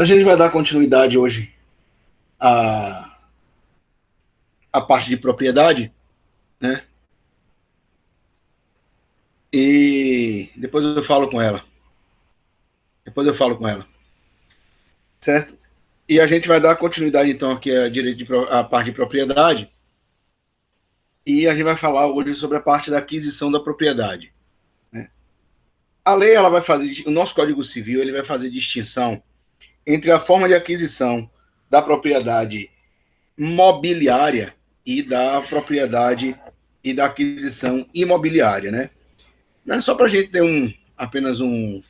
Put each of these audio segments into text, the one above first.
Então, a gente vai dar continuidade hoje à, à parte de propriedade, né? E depois eu falo com ela. Depois eu falo com ela. Certo? E a gente vai dar continuidade, então, aqui a direito a parte de propriedade. E a gente vai falar hoje sobre a parte da aquisição da propriedade. Né? A lei, ela vai fazer, o nosso Código Civil, ele vai fazer distinção entre a forma de aquisição da propriedade mobiliária e da propriedade e da aquisição imobiliária, né? Não é só para a gente ter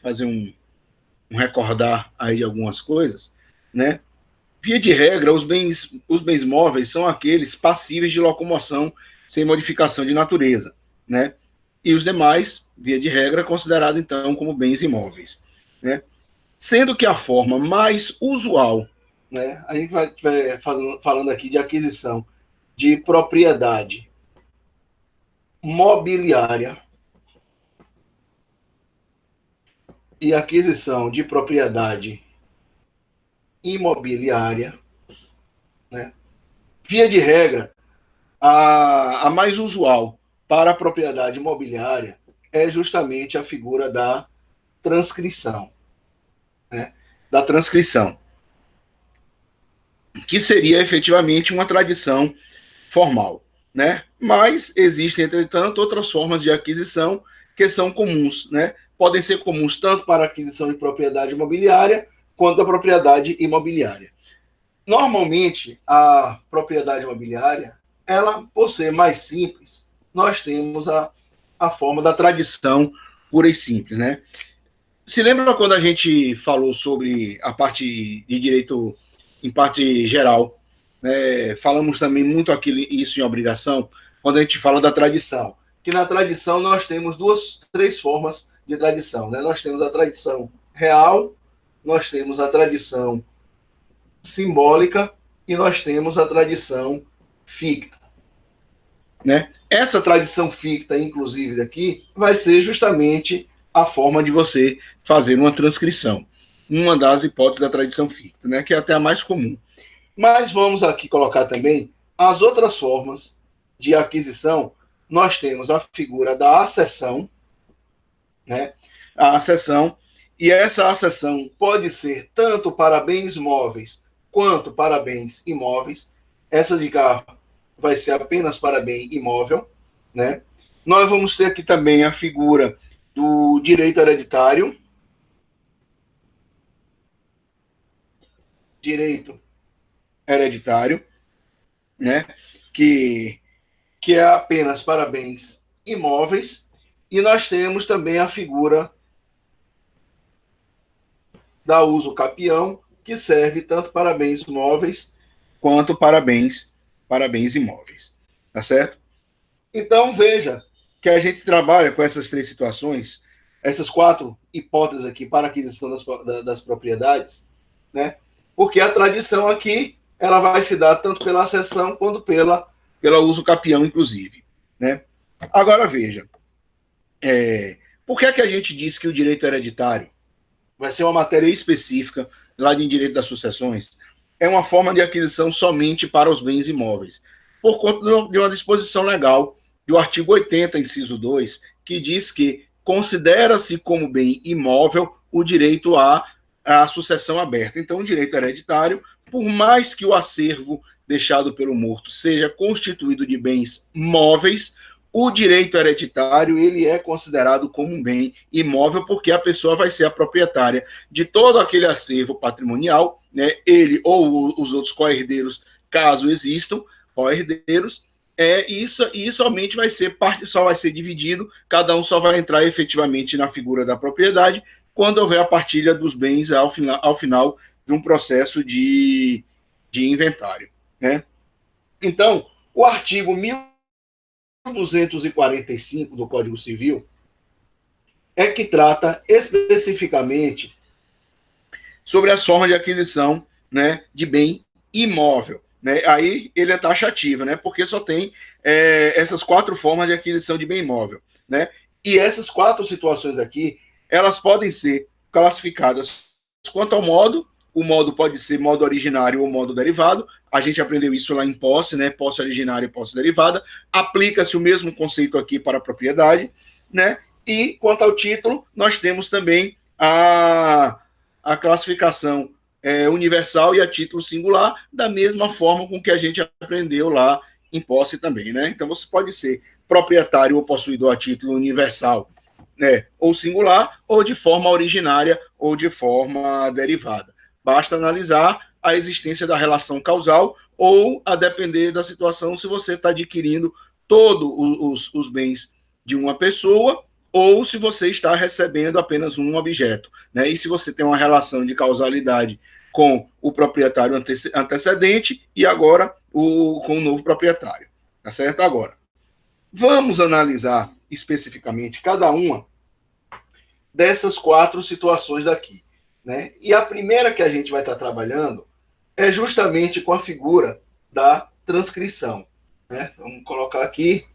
fazer um recordar aí de algumas coisas, né? Via de regra, os bens móveis são aqueles passíveis de locomoção sem modificação de natureza, né? E os demais, via de regra, considerado então como bens imóveis, né? Sendo que a forma mais usual, né? A gente vai falando aqui de aquisição de propriedade mobiliária e aquisição de propriedade imobiliária, né? Via de regra, a mais usual para a propriedade imobiliária é justamente a figura da transcrição, né? Da transcrição, que seria efetivamente uma tradição formal, né? Mas existem, entretanto, outras formas de aquisição que são comuns, né? Podem ser comuns tanto para a aquisição de propriedade imobiliária quanto a propriedade imobiliária. Normalmente, a propriedade imobiliária, ela, por ser mais simples, nós temos a forma da tradição pura e simples, né? Se lembra quando a gente falou sobre a parte de direito em parte geral, né? Falamos também muito isso em obrigação, quando a gente fala da tradição, que na tradição nós temos três formas de tradição, né? Nós temos a tradição real, nós temos a tradição simbólica e nós temos a tradição ficta, né? Essa tradição ficta, inclusive daqui, vai ser justamente a forma de você fazer uma transcrição, uma das hipóteses da tradição ficta, né? Que é até a mais comum. Mas vamos aqui colocar também as outras formas de aquisição. Nós temos a figura da acessão, né? A acessão, e essa acessão pode ser tanto para bens móveis quanto para bens imóveis. Essa de cá vai ser apenas para bem imóvel, né? Nós vamos ter aqui também a figura do direito hereditário. Direito hereditário, né? Que, que é apenas para bens imóveis. E nós temos também a figura da uso capião, que serve tanto para bens móveis quanto para bens imóveis. Tá certo? Então, veja que a gente trabalha com essas três situações, essas quatro hipóteses aqui para aquisição das propriedades, né? Porque a tradição aqui, ela vai se dar tanto pela acessão quanto pela uso capião, inclusive, né? Agora, veja, por que é que a gente diz que o direito hereditário vai ser uma matéria específica lá de direito das sucessões? É uma forma de aquisição somente para os bens imóveis, por conta de uma disposição legal do artigo 80, inciso 2, que diz que considera-se como bem imóvel o direito à sucessão aberta. Então, o direito hereditário, por mais que o acervo deixado pelo morto seja constituído de bens móveis, o direito hereditário ele é considerado como um bem imóvel porque a pessoa vai ser a proprietária de todo aquele acervo patrimonial, né? Ele ou os outros co-herdeiros, caso existam co-herdeiros, e somente vai ser só vai ser dividido, cada um só vai entrar efetivamente na figura da propriedade quando houver a partilha dos bens ao final de um processo de inventário, né? Então, o artigo 1245 do Código Civil é que trata especificamente sobre as formas de aquisição, né, de bem imóvel. Né? Aí ele é taxativo, né, porque só tem essas quatro formas de aquisição de bem imóvel. Né? E essas quatro situações aqui, elas podem ser classificadas quanto ao modo O modo pode ser modo originário ou modo derivado. A gente aprendeu isso lá em posse, né? Posse originária e posse derivada. Aplica-se o mesmo conceito aqui para a propriedade, né? E quanto ao título, nós temos também a classificação universal e a título singular, da mesma forma com que a gente aprendeu lá em posse também, né? Então você pode ser proprietário ou possuidor a título universal, né? Ou singular, ou de forma originária ou de forma derivada. Basta analisar a existência da relação causal ou, a depender da situação, se você está adquirindo todos os bens de uma pessoa ou se você está recebendo apenas um objeto, né? E se você tem uma relação de causalidade com o proprietário antecedente e agora com o novo proprietário, tá certo? Agora, vamos analisar especificamente cada uma dessas 4 situações daqui, né? E a primeira que a gente vai estar trabalhando é justamente com a figura da transcrição, né? Vamos colocar aqui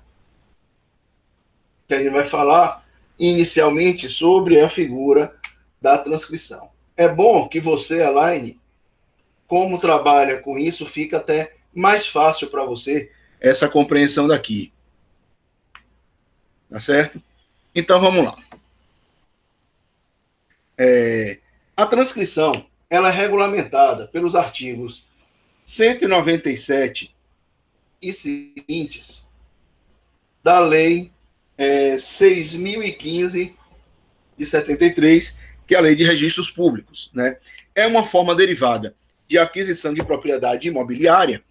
que a gente vai falar inicialmente sobre a figura da transcrição. É bom que você, Elaine, como trabalha com isso, fica até mais fácil para você essa compreensão daqui. Tá certo? Então vamos lá. A transcrição ela é regulamentada pelos artigos 197 e seguintes da Lei 6.015 de 73, que é a Lei de Registros Públicos, né? É uma forma derivada de aquisição de propriedade imobiliária,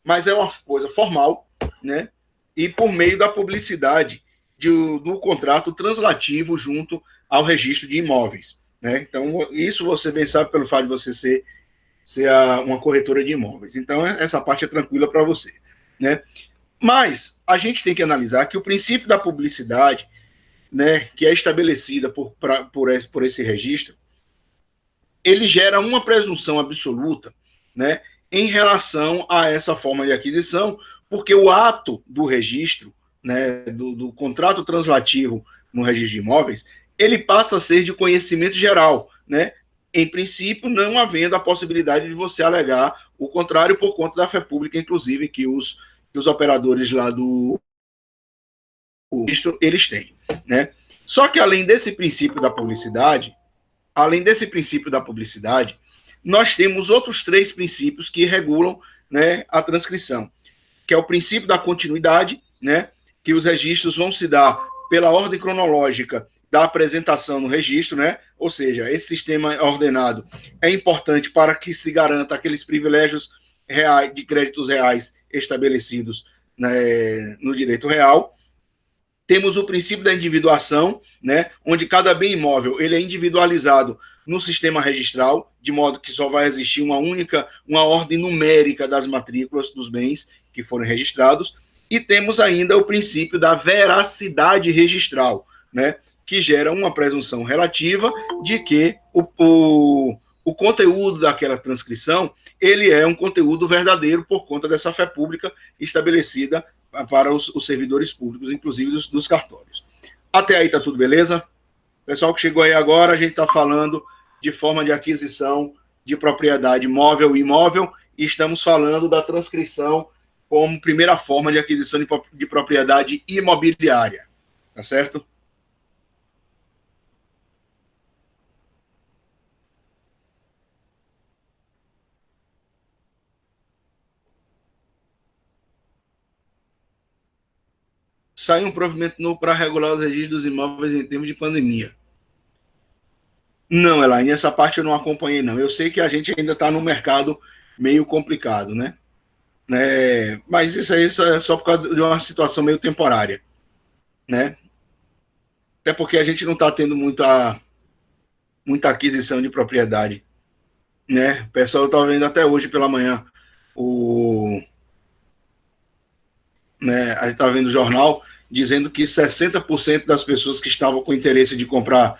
mas é uma coisa formal, né? E por meio da publicidade do contrato translativo junto ao registro de imóveis, né? Então, isso você bem sabe pelo fato de você ser uma corretora de imóveis. Então, essa parte é tranquila para você, né? Mas a gente tem que analisar que o princípio da publicidade, né, que é estabelecida por esse registro, ele gera uma presunção absoluta, né, em relação a essa forma de aquisição, porque o ato do registro, né, do contrato translativo no registro de imóveis, ele passa a ser de conhecimento geral, né, em princípio, não havendo a possibilidade de você alegar o contrário por conta da fé pública, inclusive, que os operadores lá do registro, eles têm, né? Só que além desse princípio da publicidade, nós temos outros 3 princípios que regulam, né, a transcrição, que é o princípio da continuidade, né, que os registros vão se dar pela ordem cronológica da apresentação no registro, né? Ou seja, esse sistema ordenado é importante para que se garanta aqueles privilégios reais, de créditos reais estabelecidos, né, no direito real. Temos o princípio da individuação, né, onde cada bem imóvel ele é individualizado no sistema registral, de modo que só vai existir uma ordem numérica das matrículas dos bens que forem registrados. E temos ainda o princípio da veracidade registral, né, que gera uma presunção relativa de que o conteúdo daquela transcrição ele é um conteúdo verdadeiro por conta dessa fé pública estabelecida para os servidores públicos, inclusive dos cartórios. Até aí tá tudo beleza? Pessoal que chegou aí agora, a gente está falando de forma de aquisição de propriedade móvel e imóvel, e estamos falando da transcrição como primeira forma de aquisição de propriedade imobiliária. Tá certo? Saiu um provimento novo para regular os registros dos imóveis em termos de pandemia. Não, Elaine, essa parte eu não acompanhei, não. Eu sei que a gente ainda está no mercado meio complicado, né? Mas isso aí é só por causa de uma situação meio temporária, né? Até porque a gente não está tendo muita aquisição de propriedade, né? O pessoal estava vendo até hoje pela manhã né, a gente estava vendo o jornal dizendo que 60% das pessoas que estavam com interesse de comprar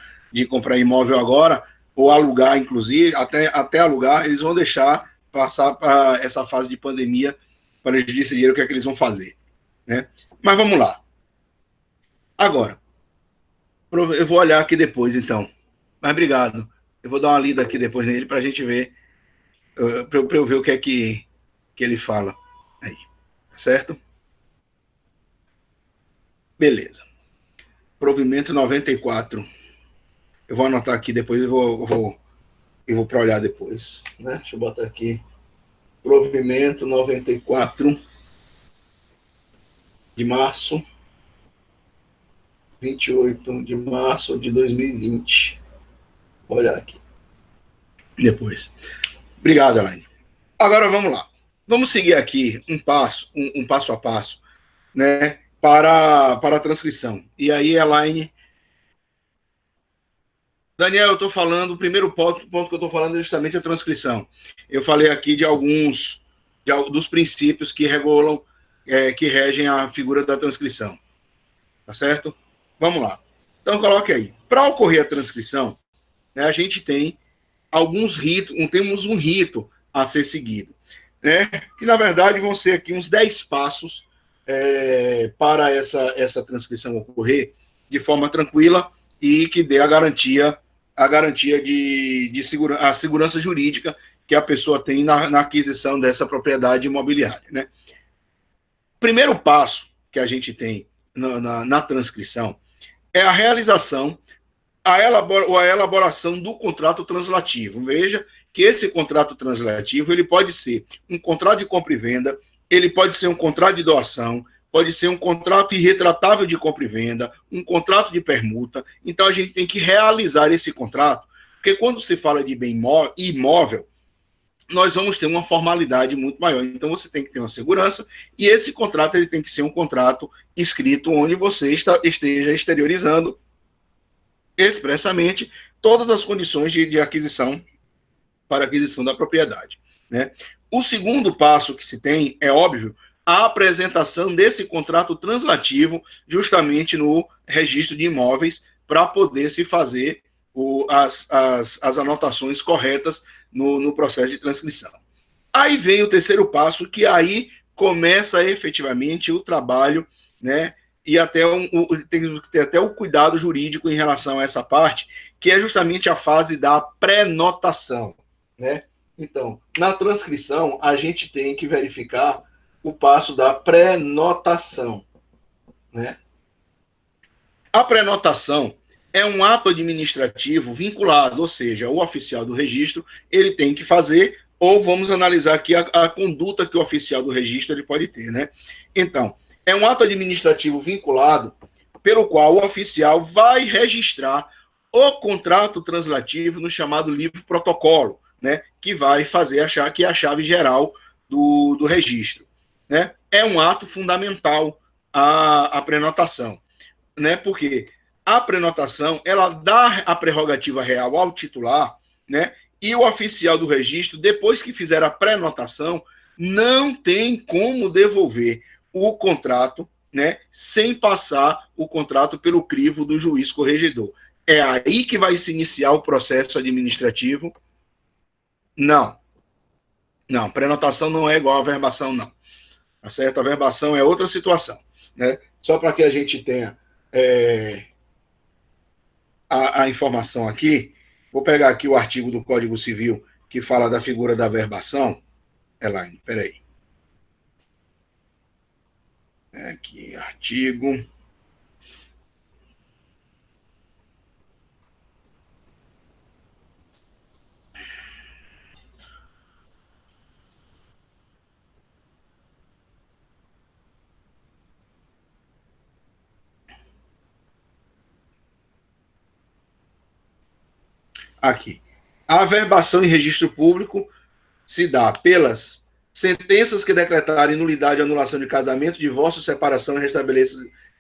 imóvel agora, ou alugar, inclusive, até alugar, eles vão deixar passar para essa fase de pandemia para eles decidirem o que é que eles vão fazer, né? Mas vamos lá. Agora, eu vou olhar aqui depois, então. Mas obrigado. Eu vou dar uma lida aqui depois nele para a gente ver, para eu ver o que é que ele fala aí, certo? Beleza. Provimento 94. Eu vou anotar aqui depois, eu vou para olhar depois, né? Deixa eu botar aqui. Provimento 94 de março, 28 de março de 2020. Vou olhar aqui depois. Obrigado, Elaine. Agora vamos lá. Vamos seguir aqui um passo a passo, né, para a transcrição. E aí, Elaine. Daniel, eu estou falando, o primeiro ponto que eu estou falando é justamente a transcrição. Eu falei aqui de alguns dos princípios que regulam, que regem a figura da transcrição. Tá certo? Vamos lá. Então, coloque aí. Para ocorrer a transcrição, né, a gente tem alguns ritos, temos um rito a ser seguido, né? Que, na verdade, vão ser aqui uns 10 passos para essa transcrição ocorrer de forma tranquila e que dê a garantia de segurança jurídica que a pessoa tem na aquisição dessa propriedade imobiliária, né? Primeiro passo que a gente tem na transcrição é a realização, a elaboração do contrato translativo. Veja que esse contrato translativo ele pode ser um contrato de compra e venda, ele pode ser um contrato de doação, pode ser um contrato irretratável de compra e venda, um contrato de permuta. Então, a gente tem que realizar esse contrato, porque quando se fala de bem imóvel, nós vamos ter uma formalidade muito maior. Então, você tem que ter uma segurança, e esse contrato ele tem que ser um contrato escrito onde você esteja exteriorizando expressamente todas as condições de aquisição para aquisição da propriedade, né? O segundo passo que se tem, é óbvio, a apresentação desse contrato translativo justamente no registro de imóveis para poder se fazer as anotações corretas no processo de transcrição. Aí vem o terceiro passo, que aí começa efetivamente o trabalho, né? E tem que ter até o cuidado jurídico em relação a essa parte, que é justamente a fase da pré-notação, né? Então, na transcrição, a gente tem que verificar o passo da pré-notação, né? A pré-notação é um ato administrativo vinculado, ou seja, o oficial do registro, ele tem que fazer, ou vamos analisar aqui a conduta que o oficial do registro ele pode ter, né? Então, é um ato administrativo vinculado pelo qual o oficial vai registrar o contrato translativo no chamado livro protocolo, né, que vai fazer que é a chave geral do registro, né? É um ato fundamental a prenotação, né? Porque a prenotação ela dá a prerrogativa real ao titular, né? E o oficial do registro, depois que fizer a prenotação, não tem como devolver o contrato, né, sem passar o contrato pelo crivo do juiz corregedor. É aí que vai se iniciar o processo administrativo. Não. Não, prenotação não é igual a verbação, não. Tá certo? A verbação é outra situação, né? Só para que a gente tenha a informação aqui, vou pegar aqui o artigo do Código Civil que fala da figura da verbação. Elaine, peraí. Aqui, artigo. Aqui. A verbação em registro público se dá pelas sentenças que decretarem nulidade ou anulação de casamento, divórcio, separação e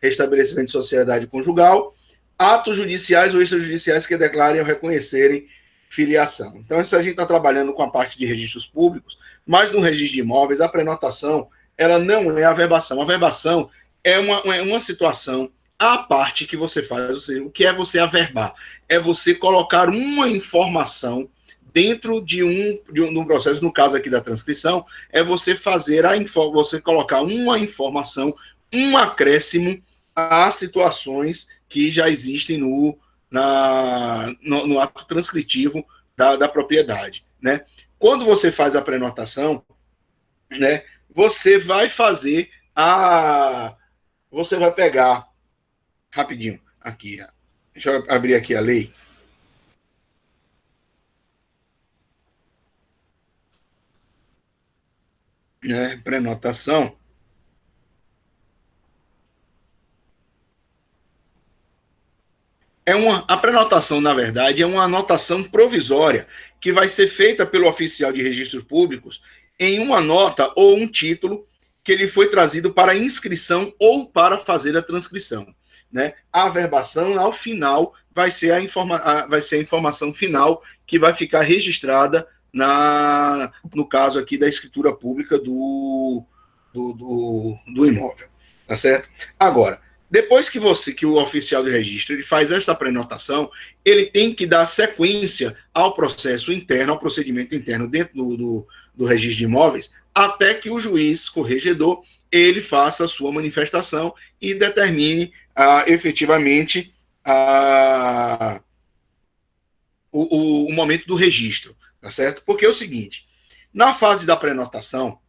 restabelecimento de sociedade conjugal, atos judiciais ou extrajudiciais que declarem ou reconhecerem filiação. Então, isso a gente está trabalhando com a parte de registros públicos, mas no registro de imóveis, a prenotação, ela não é a verbação. A verbação é uma situação à parte que você faz, ou seja, o que é você averbar? É você colocar uma informação dentro de um processo, no caso aqui da transcrição, é você fazer você colocar uma informação, um acréscimo a situações que já existem no ato transcritivo da propriedade, né? Quando você faz a prenotação, né, você vai fazer você vai pegar rapidinho aqui, deixa eu abrir aqui a lei. Né, prenotação. A prenotação, na verdade, é uma anotação provisória que vai ser feita pelo oficial de registros públicos em uma nota ou um título que ele foi trazido para inscrição ou para fazer a transcrição. Né? A averbação, ao final, vai ser a informação final que vai ficar registrada no caso aqui da escritura pública do imóvel. Tá certo? Agora, depois que o oficial de registro ele faz essa prenotação, ele tem que dar sequência ao processo interno, ao procedimento interno dentro do registro de imóveis, até que o juiz corregedor ele faça a sua manifestação e determine efetivamente o momento do registro, tá certo? Porque é o seguinte, na fase da prenotação,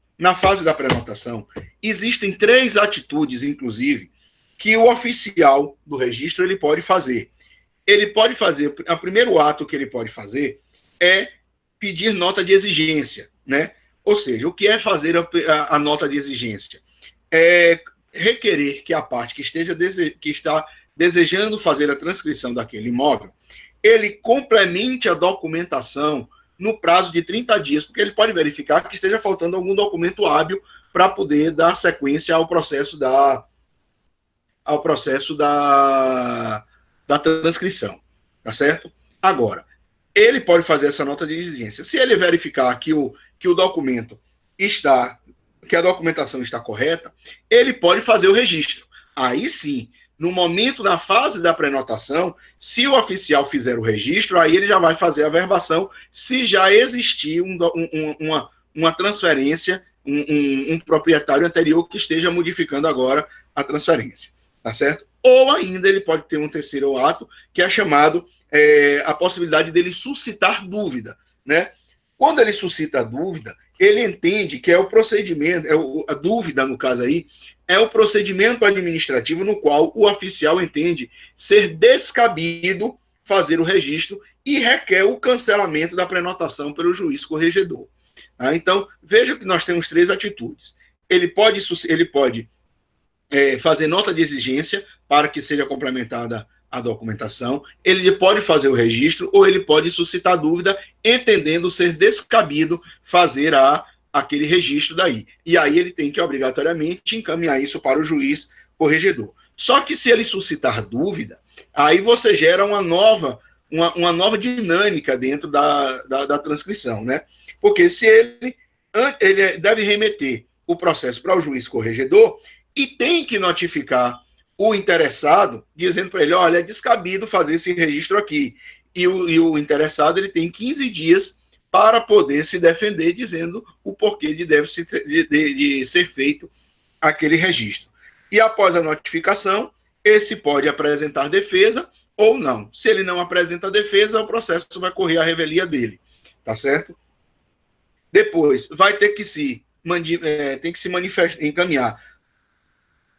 existem 3 atitudes, inclusive, que o oficial do registro ele pode fazer. Ele pode fazer, o primeiro ato que ele pode fazer é pedir nota de exigência, né? Ou seja, o que é fazer a nota de exigência? É requerer que a parte que está desejando fazer a transcrição daquele imóvel, ele complemente a documentação no prazo de 30 dias, porque ele pode verificar que esteja faltando algum documento hábil para poder dar sequência ao processo da transcrição, tá certo? Agora, ele pode fazer essa nota de exigência. Se ele verificar que o documento que a documentação está correta, ele pode fazer o registro. Aí sim, no momento, na fase da prenotação, se o oficial fizer o registro, aí ele já vai fazer a averbação, se já existir uma transferência, um proprietário anterior que esteja modificando agora a transferência. Tá certo? Ou ainda ele pode ter um terceiro ato, que é chamado a possibilidade dele suscitar dúvida, né? Quando ele suscita dúvida, ele entende que é o procedimento, a dúvida, no caso aí, é o procedimento administrativo no qual o oficial entende ser descabido fazer o registro e requer o cancelamento da prenotação pelo juiz corregedor. Tá? Então, veja que nós temos 3 atitudes. Ele pode fazer nota de exigência para que seja complementada a documentação, ele pode fazer o registro ou ele pode suscitar dúvida, entendendo ser descabido fazer aquele registro daí. E aí ele tem que obrigatoriamente encaminhar isso para o juiz corregedor. Só que se ele suscitar dúvida, aí você gera uma nova dinâmica dentro da transcrição, né? Porque se ele deve remeter o processo para o juiz corregedor e tem que notificar o interessado, dizendo para ele, olha, é descabido fazer esse registro aqui. E o interessado ele tem 15 dias para poder se defender, dizendo o porquê de ser feito aquele registro. E após a notificação, esse pode apresentar defesa ou não. Se ele não apresenta defesa, o processo vai correr a revelia dele. Tá certo? Depois, vai ter que se encaminhar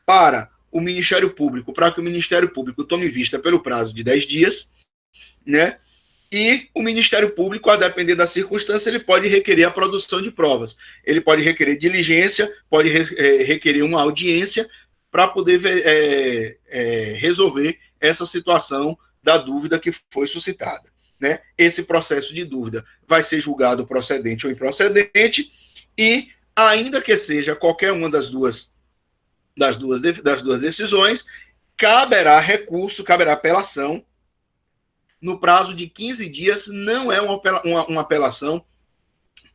para o Ministério Público, para que o Ministério Público tome vista pelo prazo de 10 dias, né? E o Ministério Público, a depender da circunstância, ele pode requerer a produção de provas. Ele pode requerer diligência, pode requerer uma audiência para poder resolver essa situação da dúvida que foi suscitada. Né? Esse processo de dúvida vai ser julgado procedente ou improcedente e, ainda que seja qualquer uma das duas decisões, caberá recurso, caberá apelação no prazo de 15 dias. Não é uma apelação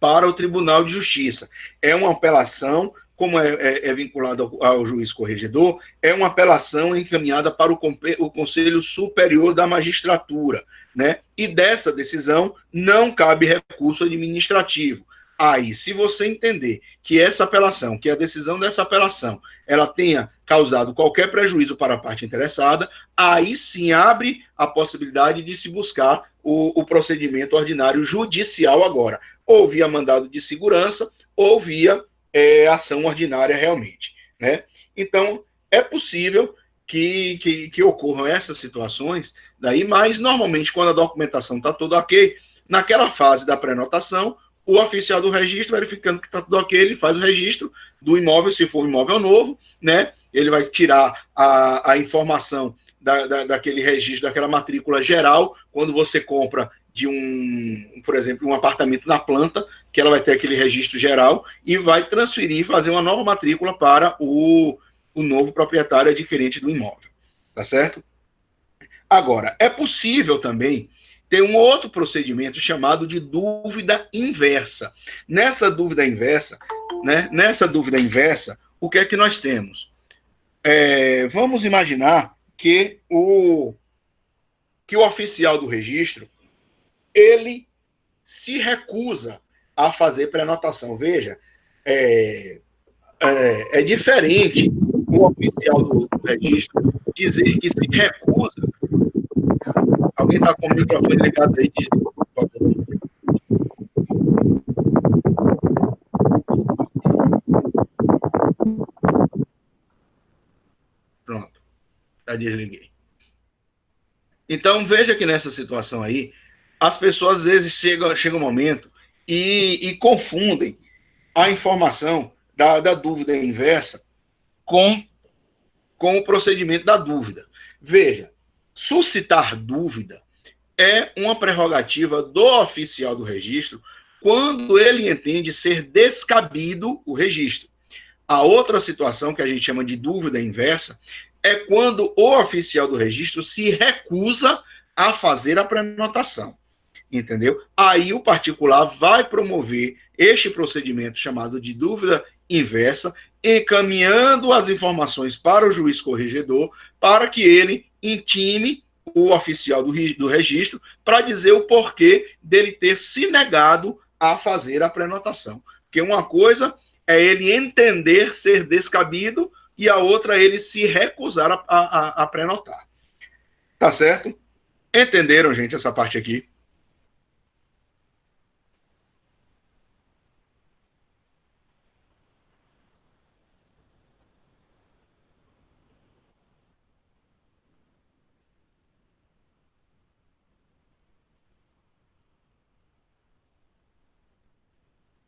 para o Tribunal de Justiça. É uma apelação, como é vinculado ao juiz corregedor, é uma apelação encaminhada para o Conselho Superior da Magistratura, né? E dessa decisão não cabe recurso administrativo. Aí, se você entender que essa apelação, que a decisão dessa apelação, ela tenha causado qualquer prejuízo para a parte interessada, aí sim abre a possibilidade de se buscar o procedimento ordinário judicial agora, ou via mandado de segurança, ou via ação ordinária realmente, né? Então, é possível que ocorram essas situações daí, mas normalmente quando a documentação está toda ok, naquela fase da pré-notação, o oficial do registro, verificando que está tudo ok, ele faz o registro do imóvel, se for um imóvel novo, né? Ele vai tirar a informação daquele registro, daquela matrícula geral, quando você compra de por exemplo, um apartamento na planta, que ela vai ter aquele registro geral e vai transferir, fazer uma nova matrícula para o novo proprietário adquirente do imóvel, tá certo? Agora, é possível também ter um outro procedimento chamado de dúvida inversa. Nessa dúvida inversa, né? Nessa dúvida inversa, o que é que nós temos? Vamos imaginar que o oficial do registro ele se recusa a fazer pré-notação. Veja, é diferente o oficial do registro dizer que se recusa. Alguém está com o microfone ligado aí? Pronto, já desliguei. Então, veja que nessa situação aí, as pessoas às vezes chega um momento e confundem a informação da dúvida inversa com o procedimento da dúvida. Veja, suscitar dúvida é uma prerrogativa do oficial do registro quando ele entende ser descabido o registro. A outra situação que a gente chama de dúvida inversa é quando o oficial do registro se recusa a fazer a prenotação. Entendeu? Aí o particular vai promover este procedimento chamado de dúvida inversa, encaminhando as informações para o juiz corregedor, para que ele intime o oficial do registro para dizer o porquê dele ter se negado a fazer a prenotação. Porque uma coisa é ele entender ser descabido e a outra é ele se recusar a prenotar. Tá certo? Entenderam, gente, essa parte aqui?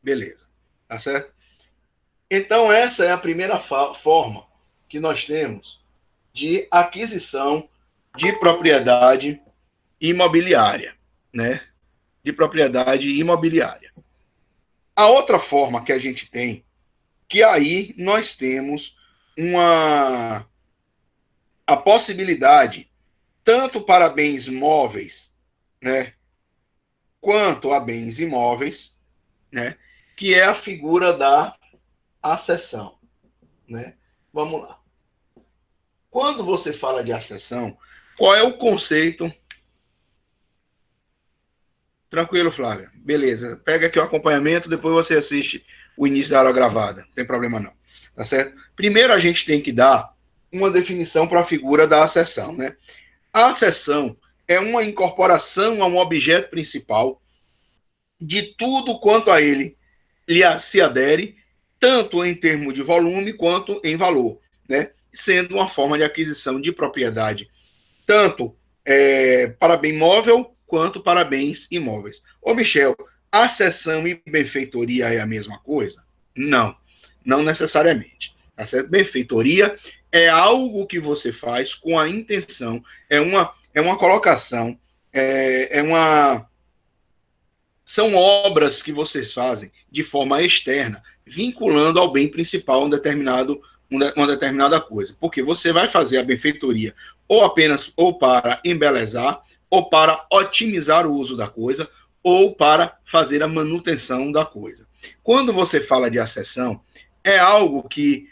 Beleza. Tá certo? Então, essa é a primeira forma que nós temos de aquisição de propriedade imobiliária, né? De propriedade imobiliária. A outra forma que a gente tem, que aí nós temos a possibilidade, tanto para bens móveis, né? Quanto a bens imóveis, né? Que é a figura da acessão, né? Vamos lá. Quando você fala de acessão, qual é o conceito? Tranquilo, Flávia. Beleza. Pega aqui o acompanhamento, depois você assiste o início da aula gravada. Não tem problema não. Tá certo? Primeiro a gente tem que dar uma definição para a figura da acessão, né? A acessão é uma incorporação a um objeto principal de tudo quanto a ele se adere, tanto em termos de volume quanto em valor, né? Sendo uma forma de aquisição de propriedade, tanto para bem móvel quanto para bens imóveis. Ô, Michel, acessão e benfeitoria é a mesma coisa? Não, não necessariamente. Tá certo? Benfeitoria é algo que você faz com a intenção, é uma colocação, são obras que vocês fazem de forma externa, vinculando ao bem principal uma determinada coisa. Porque você vai fazer a benfeitoria ou para embelezar, ou para otimizar o uso da coisa, ou para fazer a manutenção da coisa. Quando você fala de acessão, é algo que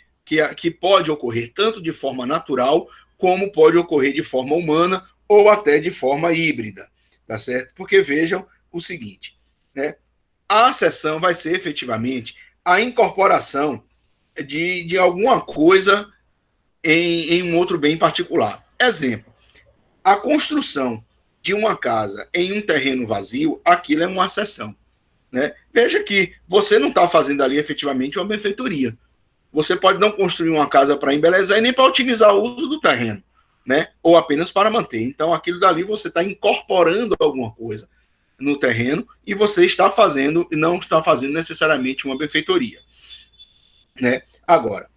pode ocorrer tanto de forma natural, como pode ocorrer de forma humana, ou até de forma híbrida. Tá certo? Porque vejam o seguinte, né? A acessão vai ser efetivamente a incorporação de alguma coisa em um outro bem particular. Exemplo, a construção de uma casa em um terreno vazio, aquilo é uma acessão. Né? Veja que você não está fazendo ali efetivamente uma benfeitoria. Você pode não construir uma casa para embelezar e nem para otimizar o uso do terreno, né? Ou apenas para manter. Então, aquilo dali você está incorporando alguma coisa no terreno e você está fazendo e não está fazendo necessariamente uma benfeitoria, né? Agora,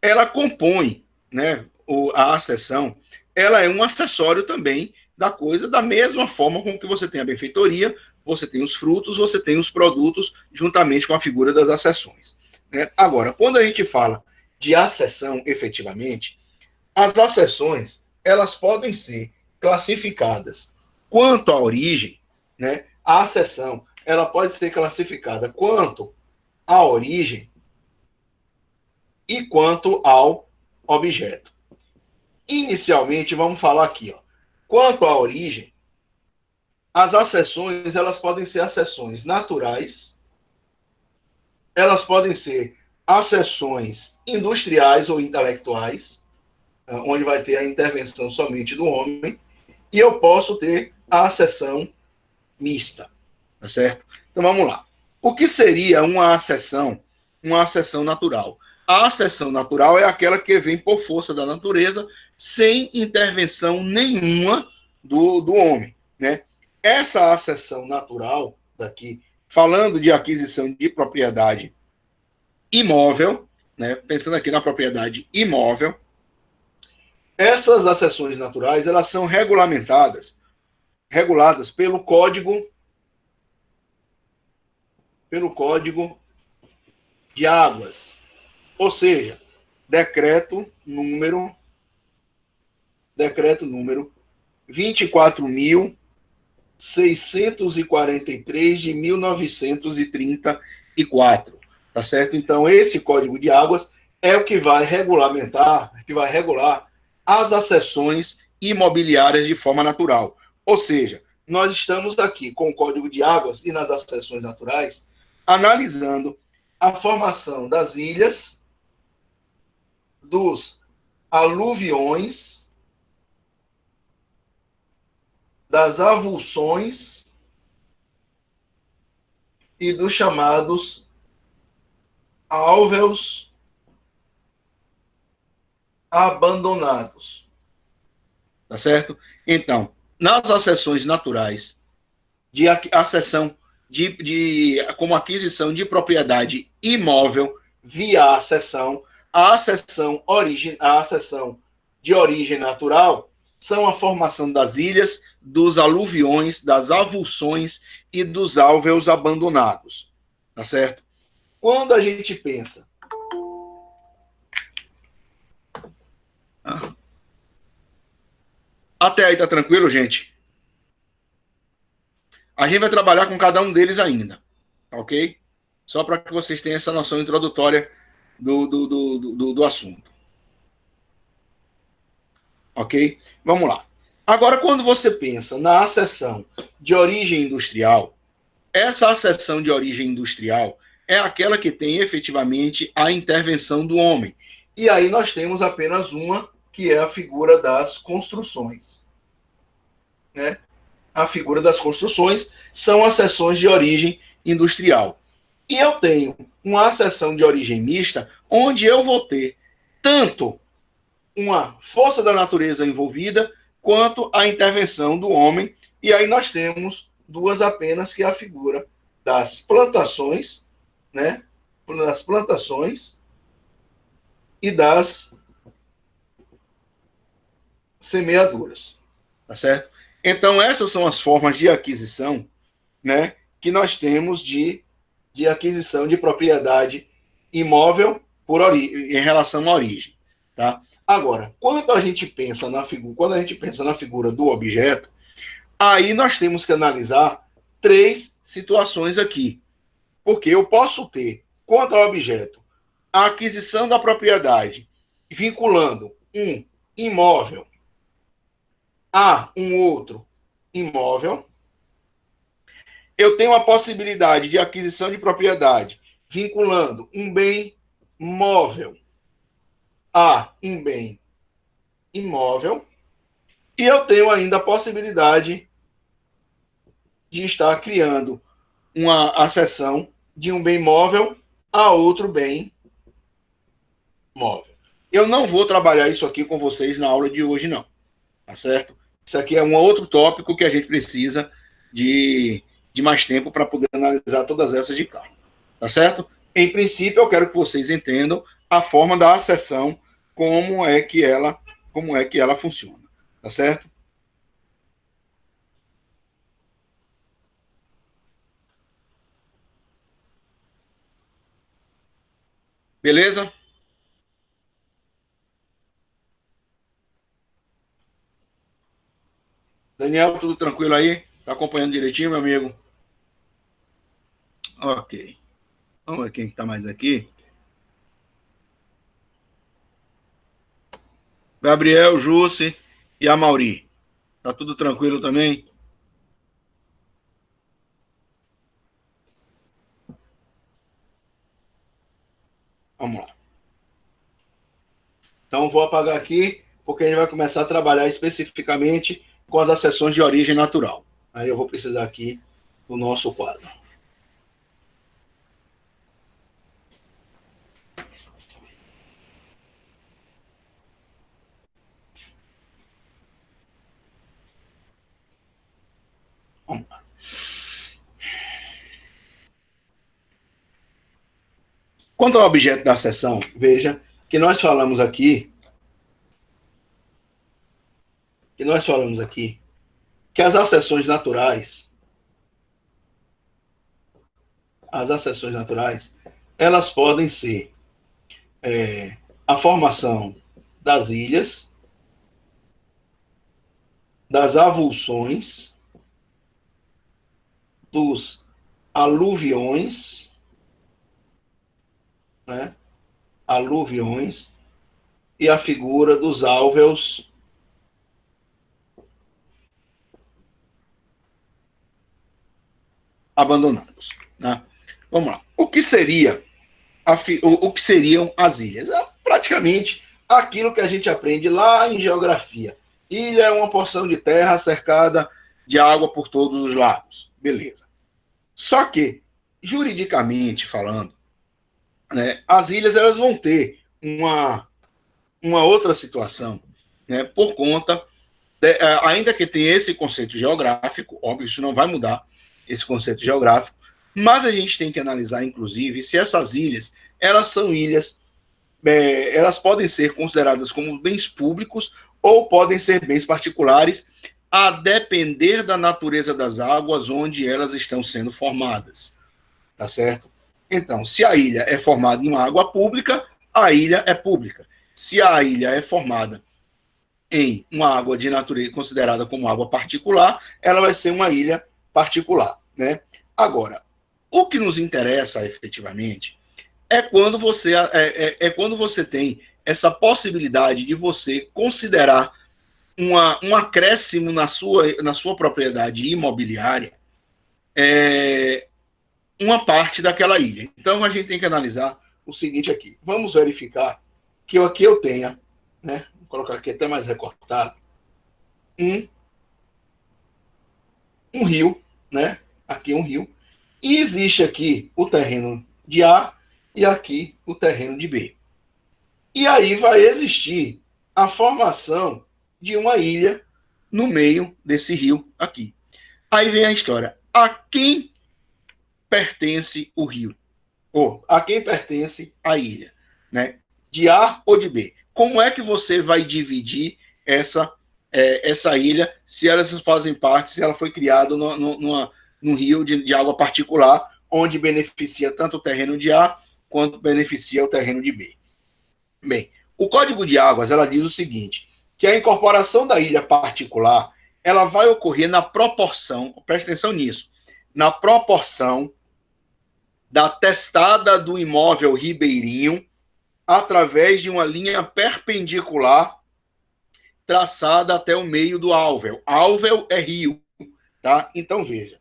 ela compõe, né? A acessão, ela é um acessório também da coisa, da mesma forma com que você tem a benfeitoria, você tem os frutos, você tem os produtos, juntamente com a figura das acessões. Né? Agora, quando a gente fala de acessão, efetivamente, as acessões, elas podem ser classificadas quanto à origem, né? A acessão, ela pode ser classificada quanto à origem e quanto ao objeto. Inicialmente, vamos falar aqui, ó. Quanto à origem, as acessões, elas podem ser acessões naturais, elas podem ser acessões industriais ou intelectuais, onde vai ter a intervenção somente do homem, e eu posso ter a acessão mista, tá certo? Então vamos lá. O que seria uma acessão? Uma acessão natural. A acessão natural é aquela que vem por força da natureza, sem intervenção nenhuma do homem, né? Essa acessão natural daqui, falando de aquisição de propriedade imóvel, né? Pensando aqui na propriedade imóvel, essas acessões regulamentadas, elas são reguladas pelo Código de Águas, ou seja, decreto número 24.643 de 1934, tá certo? Então, esse Código de Águas é o que vai regulamentar, que vai regular as acessões imobiliárias de forma natural. Ou seja, nós estamos aqui com o Código de Águas e nas acessões naturais, analisando a formação das ilhas, dos aluviões, das avulsões e dos chamados alvéolos abandonados. Tá certo? Então, nas acessões naturais, de acessão como aquisição de propriedade imóvel via acessão, a acessão de origem natural são a formação das ilhas, dos aluviões, das avulsões e dos alvéolos abandonados. Tá certo? Quando a gente pensa até aí tá tranquilo, gente? A gente vai trabalhar com cada um deles ainda, ok? Só para que vocês tenham essa noção introdutória do assunto. Ok? Vamos lá. Agora, quando você pensa na acessão de origem industrial, essa acessão de origem industrial é aquela que tem efetivamente a intervenção do homem. E aí nós temos apenas uma, que é a figura das construções. Né? A figura das construções são acessões de origem industrial. E eu tenho uma acessão de origem mista, onde eu vou ter tanto uma força da natureza envolvida, quanto a intervenção do homem. E aí nós temos duas apenas, que é a figura das plantações, né? Das plantações e das semeaduras. Tá certo? Então, essas são as formas de aquisição, né, que nós temos de aquisição de propriedade imóvel em relação à origem. Tá? Agora, quando a gente pensa na figura do objeto, aí nós temos que analisar três situações aqui. Porque eu posso ter, quanto ao objeto, a aquisição da propriedade vinculando um imóvel a um outro imóvel. Eu tenho a possibilidade de aquisição de propriedade vinculando um bem móvel a um bem imóvel, e eu tenho ainda a possibilidade de estar criando uma acessão de um bem móvel a outro bem móvel. Eu não vou trabalhar isso aqui com vocês na aula de hoje, não. Tá certo? Isso aqui é um outro tópico que a gente precisa de mais tempo para poder analisar todas essas de cá. Tá certo? Em princípio, eu quero que vocês entendam a forma da acessão, como é que ela funciona. Tá certo? Beleza? Daniel, tudo tranquilo aí? Tá acompanhando direitinho, meu amigo? Ok. Vamos ver quem está mais aqui. Gabriel, Jusce e a Mauri. Tá tudo tranquilo também? Vamos lá. Então, vou apagar aqui, porque a gente vai começar a trabalhar especificamente com as acessões de origem natural. Aí eu vou precisar aqui do nosso quadro. Vamos lá. Quanto ao objeto da seção, veja que nós falamos aqui que as acessões naturais, elas podem ser a formação das ilhas, das avulsões, dos aluviões, né? Aluviões e a figura dos álveos abandonados. Né? Vamos lá. O que seriam as ilhas? É praticamente aquilo que a gente aprende lá em geografia. Ilha é uma porção de terra cercada de água por todos os lados. Beleza. Só que, juridicamente falando, né, as ilhas elas vão ter uma outra situação, né, por conta, ainda que tenha esse conceito geográfico, óbvio, isso não vai mudar esse conceito geográfico, mas a gente tem que analisar, inclusive, se essas ilhas, elas são ilhas, elas podem ser consideradas como bens públicos ou podem ser bens particulares, a depender da natureza das águas onde elas estão sendo formadas, tá certo? Então, se a ilha é formada em uma água pública, a ilha é pública. Se a ilha é formada em uma água de natureza considerada como água particular, ela vai ser uma ilha particular, né? Agora, o que nos interessa efetivamente é quando você tem essa possibilidade de você considerar um acréscimo na sua propriedade imobiliária, é, uma parte daquela ilha. Então a gente tem que analisar o seguinte aqui. Vamos verificar que aqui eu tenha, né? Vou colocar aqui até mais recortado, um, um rio, né? Aqui um rio. E existe aqui o terreno de A e aqui o terreno de B. E aí vai existir a formação de uma ilha no meio desse rio aqui. Aí vem a história. A quem pertence o rio? Ou a quem pertence a ilha? Né? De A ou de B? Como é que você vai dividir essa ilha se elas fazem parte, se ela foi criada num rio de água particular, onde beneficia tanto o terreno de A quanto beneficia o terreno de B? Bem, o Código de Águas ela diz o seguinte, que a incorporação da ilha particular ela vai ocorrer na proporção, presta atenção nisso, na proporção da testada do imóvel ribeirinho através de uma linha perpendicular traçada até o meio do álvel. Álvel é rio, tá? Então veja,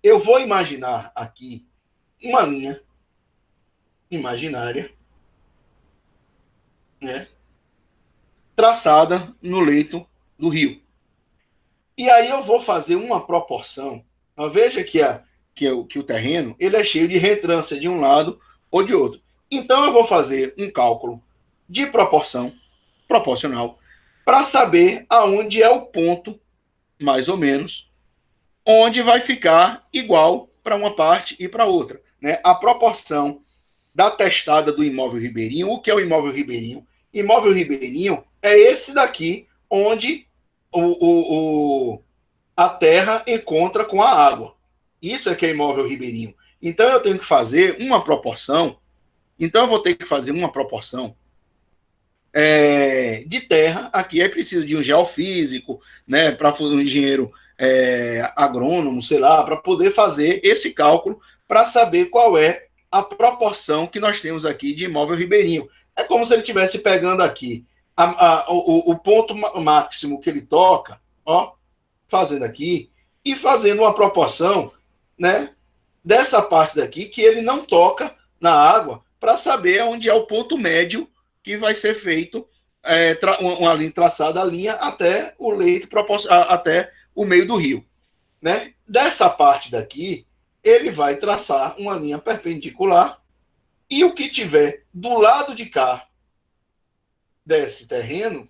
eu vou imaginar aqui uma linha imaginária, né? traçada no leito do rio. E aí eu vou fazer uma proporção. Veja que o terreno ele é cheio de retrância de um lado ou de outro. Então eu vou fazer um cálculo de proporção proporcional para saber aonde é o ponto, mais ou menos, onde vai ficar igual para uma parte e para outra. Né? A proporção da testada do imóvel ribeirinho. O que é o imóvel ribeirinho? Imóvel ribeirinho é esse daqui onde a terra encontra com a água. Isso é que é imóvel ribeirinho. Então eu tenho que fazer uma proporção. Então eu vou ter que fazer uma proporção de terra aqui. É preciso de um geofísico, né, para um engenheiro agrônomo, sei lá, para poder fazer esse cálculo para saber qual é a proporção que nós temos aqui de imóvel ribeirinho. É como se ele estivesse pegando aqui o ponto máximo que ele toca, ó, fazendo aqui e fazendo uma proporção, né, dessa parte daqui que ele não toca na água para saber onde é o ponto médio que vai ser feito uma linha traçada a linha até o leito até o meio do rio, né? Dessa parte daqui ele vai traçar uma linha perpendicular e o que tiver do lado de cá desse terreno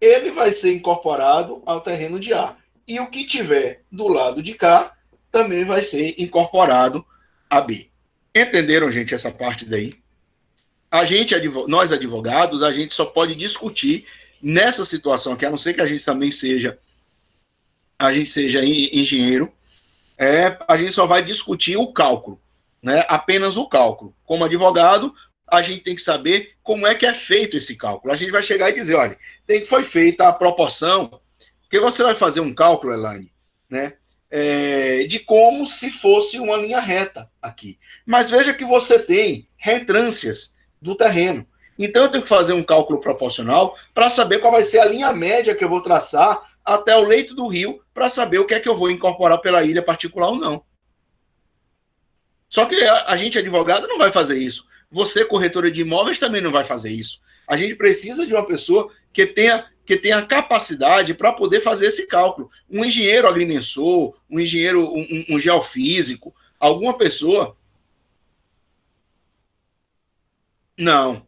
ele vai ser incorporado ao terreno de A. E o que tiver do lado de cá também vai ser incorporado a B. Entenderam, gente, essa parte daí? Nós advogados, a gente só pode discutir nessa situação aqui, a não ser que a gente seja engenheiro, a gente só vai discutir o cálculo, né? Apenas o cálculo. Como advogado, a gente tem que saber como é que é feito esse cálculo. A gente vai chegar e dizer, olha, foi feita a proporção, porque você vai fazer um cálculo, Elaine, né? De como se fosse uma linha reta aqui. Mas veja que você tem retrâncias do terreno. Então eu tenho que fazer um cálculo proporcional para saber qual vai ser a linha média que eu vou traçar até o leito do rio para saber o que é que eu vou incorporar pela ilha particular ou não. Só que a gente, advogado, não vai fazer isso. Você, corretora de imóveis, também não vai fazer isso. A gente precisa de uma pessoa que tenha capacidade para poder fazer esse cálculo. Um engenheiro agrimensor, um engenheiro, um geofísico, alguma pessoa. Não,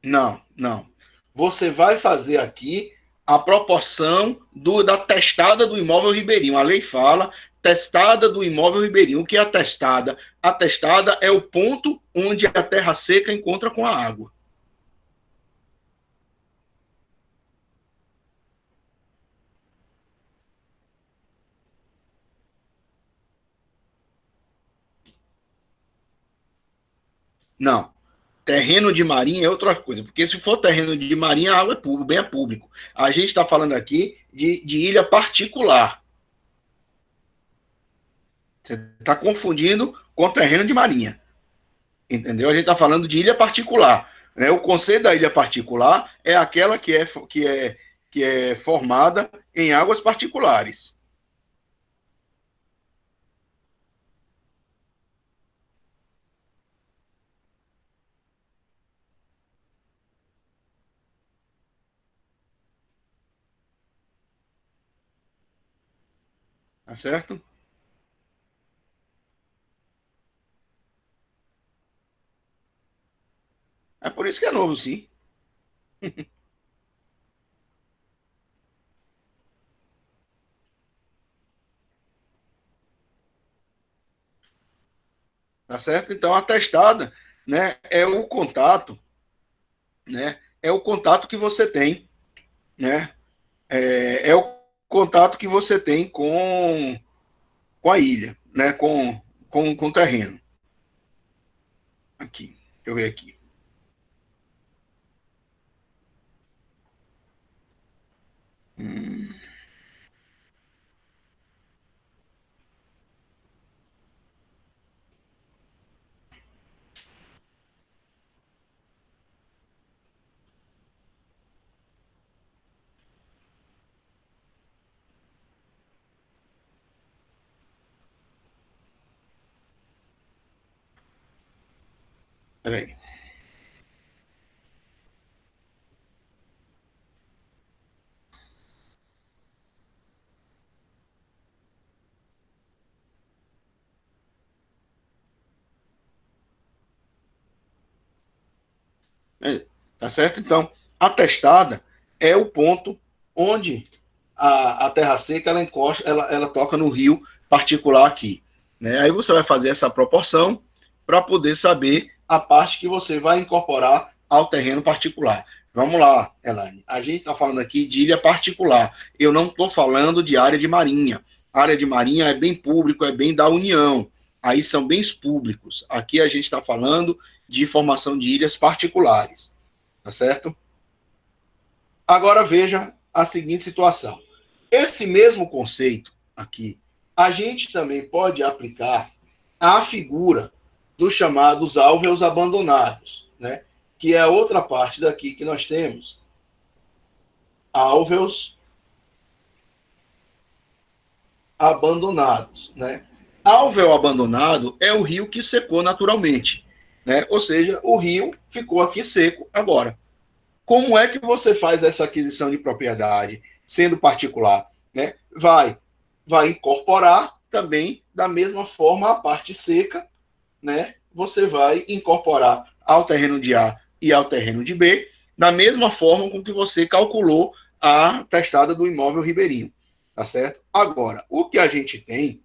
não, não. Você vai fazer aqui a proporção da testada do imóvel ribeirinho. A lei fala testada do imóvel ribeirinho. O que é a testada? A testada é o ponto onde a terra seca encontra com a água. Não. Terreno de marinha é outra coisa, porque se for terreno de marinha, a água é público, bem é público. A gente está falando aqui de ilha particular. Você está confundindo com terreno de marinha. Entendeu? A gente está falando de ilha particular. Né? O conceito da ilha particular é aquela que é formada em águas particulares. Tá certo? É por isso que é novo, sim. Tá certo? Então, a testada, né, é o contato, né? É o contato que você tem, né? É o contato que você tem com a ilha, né? Com o terreno. Aqui, deixa eu ver aqui. Hum, peraí. Tá certo? Então, a testada é o ponto onde a terra seca ela encosta, ela toca no rio particular aqui. Né? Aí você vai fazer essa proporção para poder saber a parte que você vai incorporar ao terreno particular. Vamos lá, Elaine. A gente está falando aqui de ilha particular. Eu não estou falando de área de marinha. A área de marinha é bem público, é bem da União. Aí são bens públicos. Aqui a gente está falando de formação de ilhas particulares. Tá certo? Agora veja a seguinte situação. Esse mesmo conceito aqui, a gente também pode aplicar à figura dos chamados alvéolos abandonados, né? Que é a outra parte daqui que nós temos. Alvéolos abandonados, né? Álveo abandonado é o rio que secou naturalmente, né? Ou seja, o rio ficou aqui seco agora. Como é que você faz essa aquisição de propriedade, sendo particular? Né? Vai incorporar também, da mesma forma, a parte seca, né? Você vai incorporar ao terreno de A e ao terreno de B, da mesma forma com que você calculou a testada do imóvel ribeirinho. Tá certo? Agora, o que a gente tem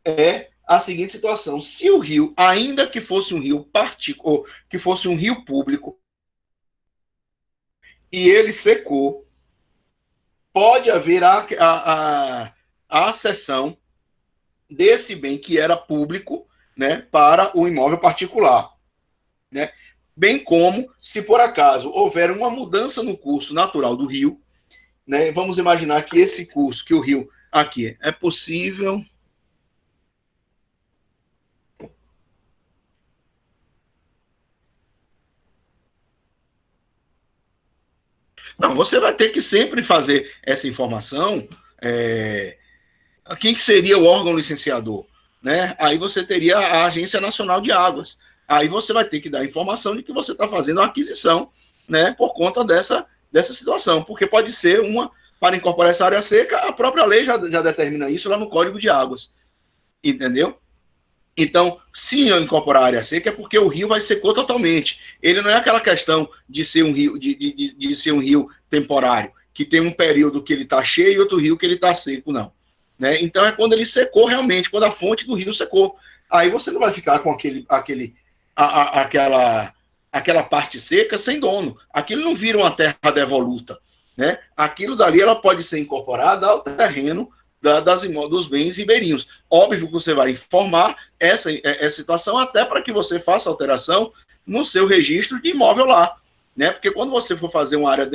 é a seguinte situação: se o rio, ainda que fosse um rio particular, que fosse um rio público, e ele secou, pode haver a cessão desse bem que era público, né, para o imóvel particular, né? Bem como, se por acaso houver uma mudança no curso natural do rio, né, vamos imaginar que esse curso, que o rio aqui é possível. Não, você vai ter que sempre fazer essa informação. Quem que seria o órgão licenciador? Né? Aí você teria a Agência Nacional de Águas. Aí você vai ter que dar a informação de que você está fazendo a aquisição, né, por conta dessa situação, porque pode ser para incorporar essa área seca, a própria lei já determina isso lá no Código de Águas, entendeu? Então, se eu incorporar a área seca, é porque o rio vai secou totalmente. Ele não é aquela questão de ser um rio, de ser um rio temporário, que tem um período que ele está cheio e outro rio que ele está seco, não. Né? Então é quando ele secou realmente, quando a fonte do rio secou. Aí você não vai ficar com aquela parte seca sem dono. Aquilo não vira uma terra devoluta. Né? Aquilo dali ela pode ser incorporada ao terreno dos bens ribeirinhos. Óbvio que você vai informar essa situação até para que você faça alteração no seu registro de imóvel lá. Né? Porque quando você for fazer uma área,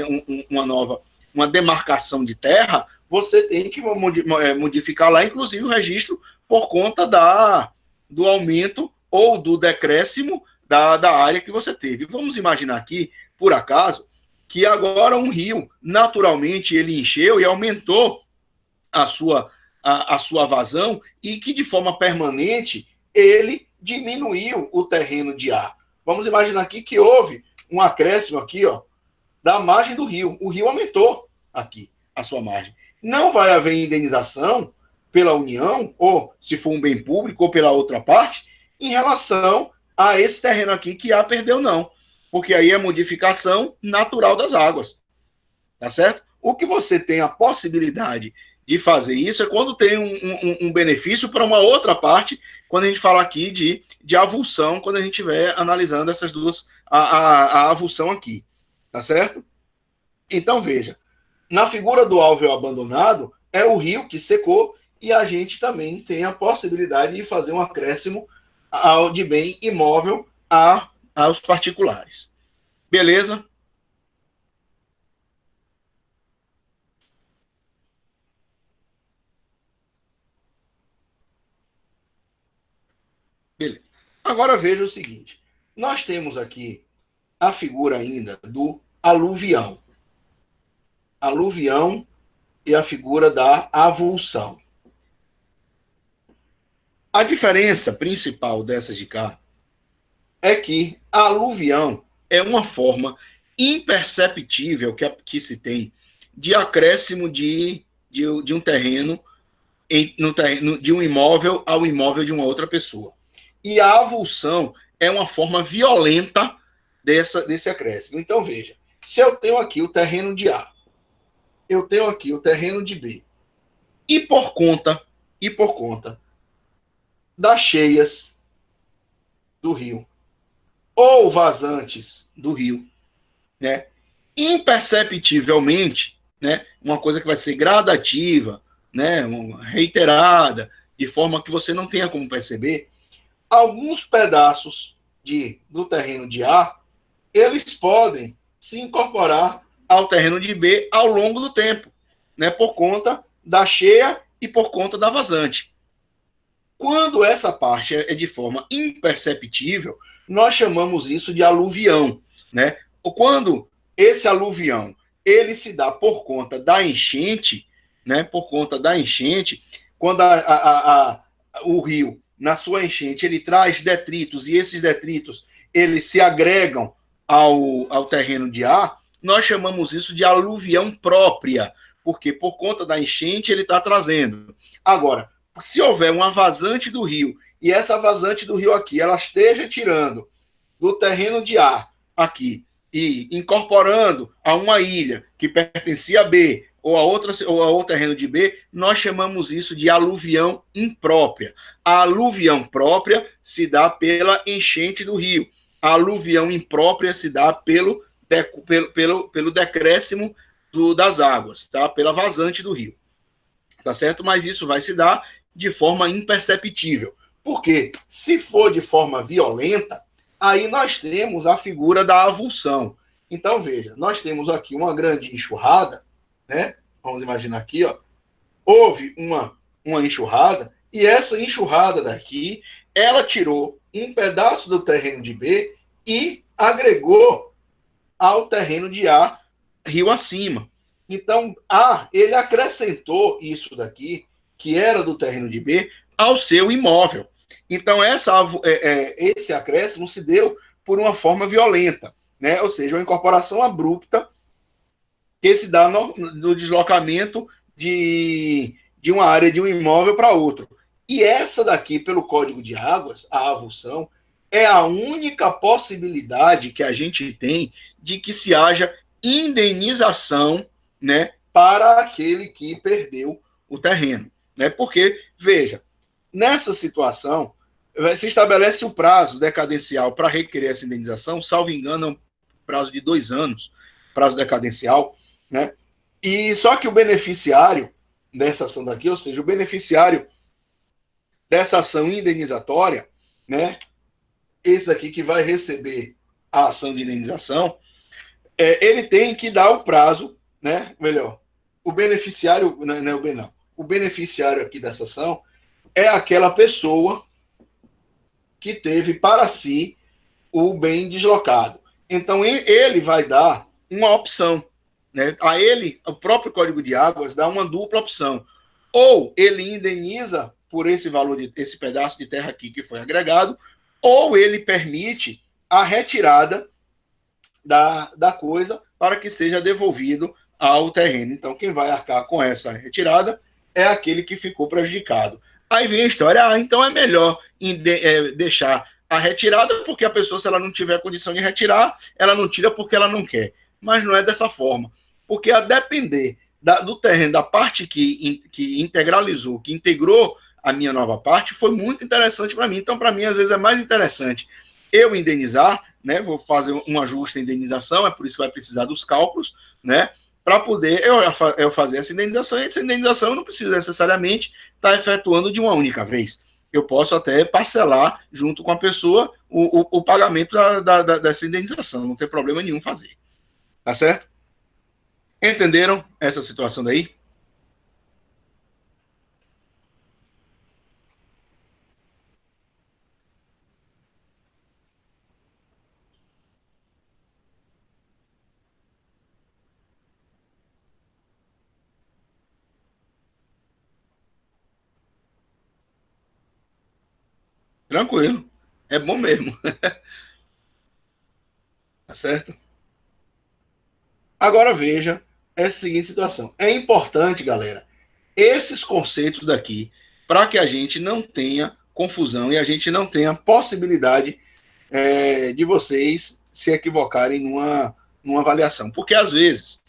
uma demarcação de terra, você tem que modificar lá, inclusive, o registro por conta do aumento ou do decréscimo da área que você teve. Vamos imaginar aqui, por acaso, que agora um rio, naturalmente, ele encheu e aumentou a sua vazão e que, de forma permanente, ele diminuiu o terreno de ar. Vamos imaginar aqui que houve um acréscimo aqui, ó, da margem do rio. O rio aumentou aqui a sua margem. Não vai haver indenização pela União, ou se for um bem público, ou pela outra parte, em relação a esse terreno aqui que A perdeu, não. Porque aí é modificação natural das águas. Tá certo? O que você tem a possibilidade de fazer isso é quando tem um benefício para uma outra parte, quando a gente fala aqui de avulsão, quando a gente estiver analisando essas duas, a avulsão aqui. Tá certo? Então, veja, na figura do álveo abandonado, é o rio que secou e a gente também tem a possibilidade de fazer um acréscimo de bem imóvel aos particulares. Beleza? Beleza. Agora veja o seguinte: nós temos aqui a figura ainda do aluvião. Aluvião e a figura da avulsão. A diferença principal dessas de cá é que a aluvião é uma forma imperceptível que se tem de acréscimo de um terreno, de um imóvel ao imóvel de uma outra pessoa. E a avulsão é uma forma violenta desse acréscimo. Então, veja, se eu tenho aqui o terreno de A, eu tenho aqui o terreno de B, e por conta das cheias do rio, ou vazantes do rio, né, imperceptivelmente, né, uma coisa que vai ser gradativa, né, reiterada, de forma que você não tenha como perceber, alguns pedaços do terreno de A, eles podem se incorporar ao terreno de B ao longo do tempo, né, por conta da cheia e por conta da vazante. Quando essa parte é de forma imperceptível, nós chamamos isso de aluvião, né? Quando esse aluvião ele se dá por conta da enchente, né? Por conta da enchente, quando o rio na sua enchente ele traz detritos e esses detritos eles se agregam ao terreno de ar, nós chamamos isso de aluvião própria, porque por conta da enchente ele está trazendo. Agora, se houver uma vazante do rio e essa vazante do rio aqui ela esteja tirando do terreno de ar aqui e incorporando a uma ilha que pertencia a B ou a outro terreno de B, nós chamamos isso de aluvião imprópria. A aluvião própria se dá pela enchente do rio. A aluvião imprópria se dá pelo decréscimo das águas, tá? Pela vazante do rio. Tá certo? Mas isso vai se dar de forma imperceptível. Porque se for de forma violenta, aí nós temos a figura da avulsão. Então, veja, nós temos aqui uma grande enxurrada, né? Vamos imaginar aqui, ó. Houve uma enxurrada, e essa enxurrada daqui, ela tirou um pedaço do terreno de B e agregou ao terreno de A, rio acima. Então, A, ele acrescentou isso daqui, que era do terreno de B, ao seu imóvel. Então, esse acréscimo se deu por uma forma violenta, né? Ou seja, uma incorporação abrupta que se dá no deslocamento de uma área de um imóvel para outro. E essa daqui, pelo Código de Águas, a avulsão, é a única possibilidade que a gente tem de que se haja indenização, né, para aquele que perdeu o terreno, né? Porque, veja, nessa situação, se estabelece o prazo decadencial para requerer essa indenização, salvo engano, é um prazo de 2 anos, prazo decadencial, né? E só que o beneficiário dessa ação daqui, ou seja, o beneficiário dessa ação indenizatória, né? Esse aqui que vai receber a ação de indenização, ele tem que dar o prazo, né? Melhor, o beneficiário, não é o bem não, o beneficiário aqui dessa ação é aquela pessoa que teve para si o bem deslocado. Então, ele vai dar uma opção, né? A ele, o próprio Código de Águas dá uma dupla opção. Ou ele indeniza por esse valor, esse pedaço de terra aqui que foi agregado, ou ele permite a retirada da coisa para que seja devolvido ao terreno. Então, quem vai arcar com essa retirada é aquele que ficou prejudicado. Aí vem a história, então é melhor deixar a retirada, porque a pessoa, se ela não tiver condição de retirar, ela não tira porque ela não quer. Mas não é dessa forma. Porque a depender do terreno, da parte que integralizou, que integrou a minha nova parte, foi muito interessante para mim. Então, para mim, às vezes é mais interessante eu indenizar, né? Vou fazer uma justa indenização, é por isso que vai precisar dos cálculos, né? Para poder eu fazer essa indenização, e essa indenização eu não preciso necessariamente estar efetuando de uma única vez. Eu posso até parcelar junto com a pessoa o pagamento dessa indenização, não tem problema nenhum fazer. Tá certo? Entenderam essa situação daí? Tranquilo. É bom mesmo. Tá certo? Agora veja essa seguinte situação. É importante, galera, esses conceitos daqui, para que a gente não tenha confusão e a gente não tenha possibilidade de vocês se equivocarem numa avaliação. Porque, às vezes,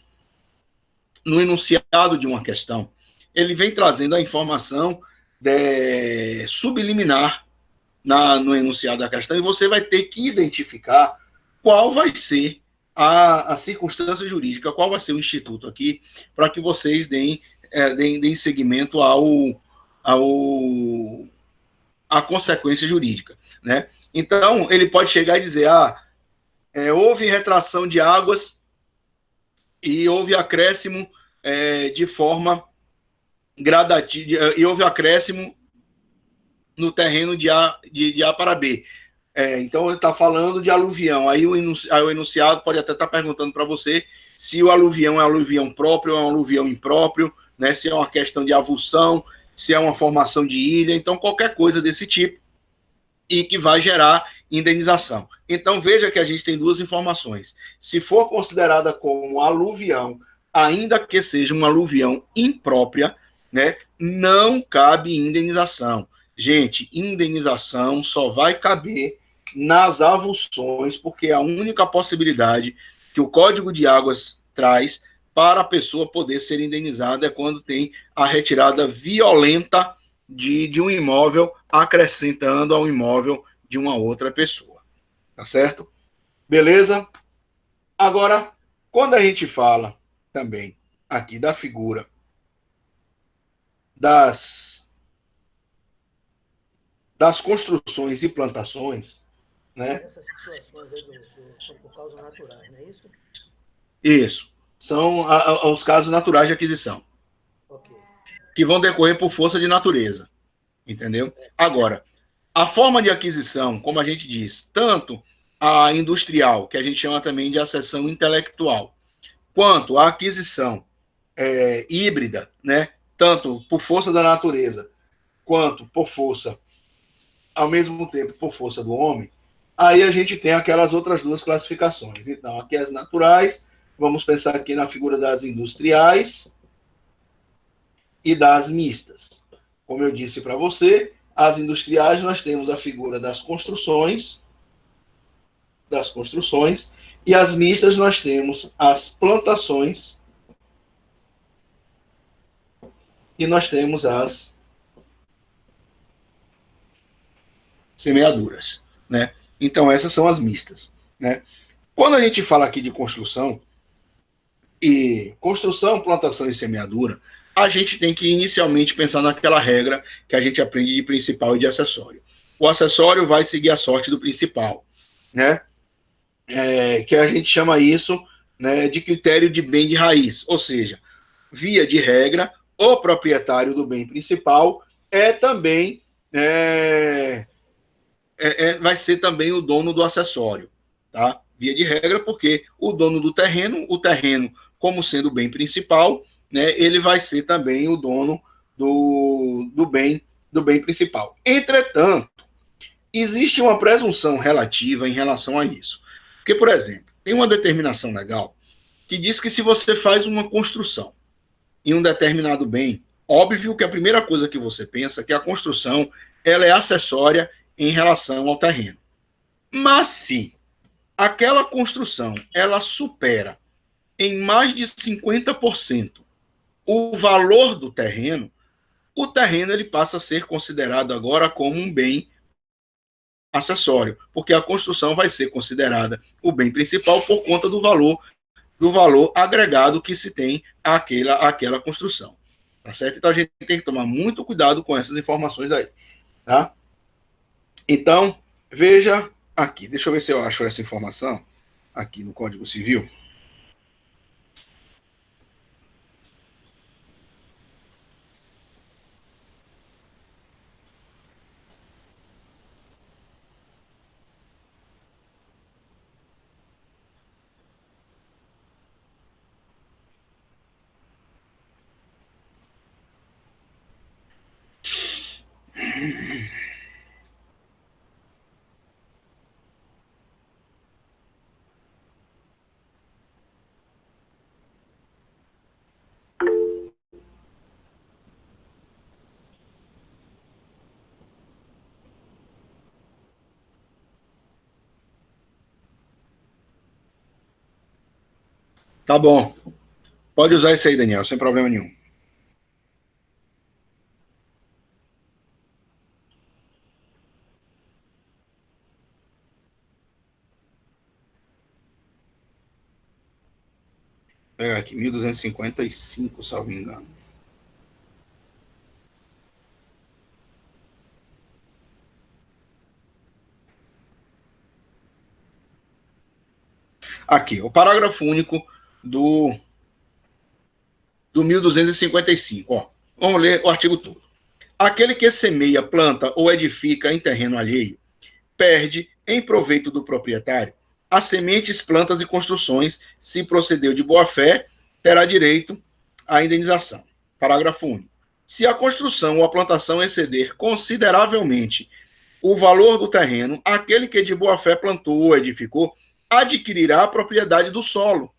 no enunciado de uma questão, ele vem trazendo a informação subliminar no enunciado da questão, e você vai ter que identificar qual vai ser a circunstância jurídica, qual vai ser o instituto aqui, para que vocês deem seguimento à consequência jurídica. Né? Então, ele pode chegar e dizer, houve retração de águas e houve acréscimo de forma gradativa, e houve acréscimo no terreno de A para B. Então, ele está falando de aluvião. Aí o enunciado pode até estar perguntando para você se o aluvião é aluvião próprio ou é um aluvião impróprio, né? Se é uma questão de avulsão, se é uma formação de ilha. Então, qualquer coisa desse tipo e que vai gerar indenização. Então, veja que a gente tem duas informações. Se for considerada como aluvião, ainda que seja uma aluvião imprópria, né, não cabe indenização. Gente, indenização só vai caber nas avulsões, porque é a única possibilidade que o Código de Águas traz para a pessoa poder ser indenizada é quando tem a retirada violenta de um imóvel, acrescentando ao imóvel de uma outra pessoa. Tá certo? Beleza? Agora, quando a gente fala também aqui da figura das construções e plantações, né? Essas situações aí do senhor são por causas naturais, não é isso? Isso. São os casos naturais de aquisição. Ok. Que vão decorrer por força de natureza. Entendeu? Agora, a forma de aquisição, como a gente diz, tanto a industrial, que a gente chama também de acessão intelectual, quanto a aquisição híbrida, né? Tanto por força da natureza, quanto por força, ao mesmo tempo, por força do homem, aí a gente tem aquelas outras duas classificações. Então, aqui as naturais, vamos pensar aqui na figura das industriais e das mistas. Como eu disse para você, as industriais nós temos a figura das construções, e as mistas nós temos as plantações e nós temos as semeaduras, né? Então essas são as mistas, né? Quando a gente fala aqui de construção, plantação e semeadura, a gente tem que inicialmente pensar naquela regra que a gente aprende de principal e de acessório. O acessório vai seguir a sorte do principal, né? Que a gente chama isso, né, de critério de bem de raiz, ou seja, via de regra, o proprietário do bem principal é também vai ser também o dono do acessório, tá? Via de regra, porque o dono do terreno, o terreno como sendo o bem principal, né, ele vai ser também o dono do bem principal. Entretanto, existe uma presunção relativa em relação a isso. Porque, por exemplo, tem uma determinação legal que diz que se você faz uma construção em um determinado bem, óbvio que a primeira coisa que você pensa é que a construção ela é acessória em relação ao terreno. Mas se aquela construção ela supera em mais de 50% o valor do terreno, o terreno ele passa a ser considerado agora como um bem acessório, porque a construção vai ser considerada o bem principal por conta do valor agregado que se tem àquela construção. Tá certo? Então a gente tem que tomar muito cuidado com essas informações aí. Tá? Então, veja aqui. Deixa eu ver se eu acho essa informação aqui no Código Civil. Tá bom. Pode usar isso aí, Daniel, sem problema nenhum. Vou pegar aqui, 1255, salvo me engano. Aqui, o parágrafo único do 1255. Ó, vamos ler o artigo todo. Aquele que semeia, planta ou edifica em terreno alheio, perde, em proveito do proprietário, as sementes, plantas e construções, se procedeu de boa-fé, terá direito à indenização. Parágrafo único. Se a construção ou a plantação exceder consideravelmente o valor do terreno, aquele que de boa-fé plantou ou edificou adquirirá a propriedade do solo,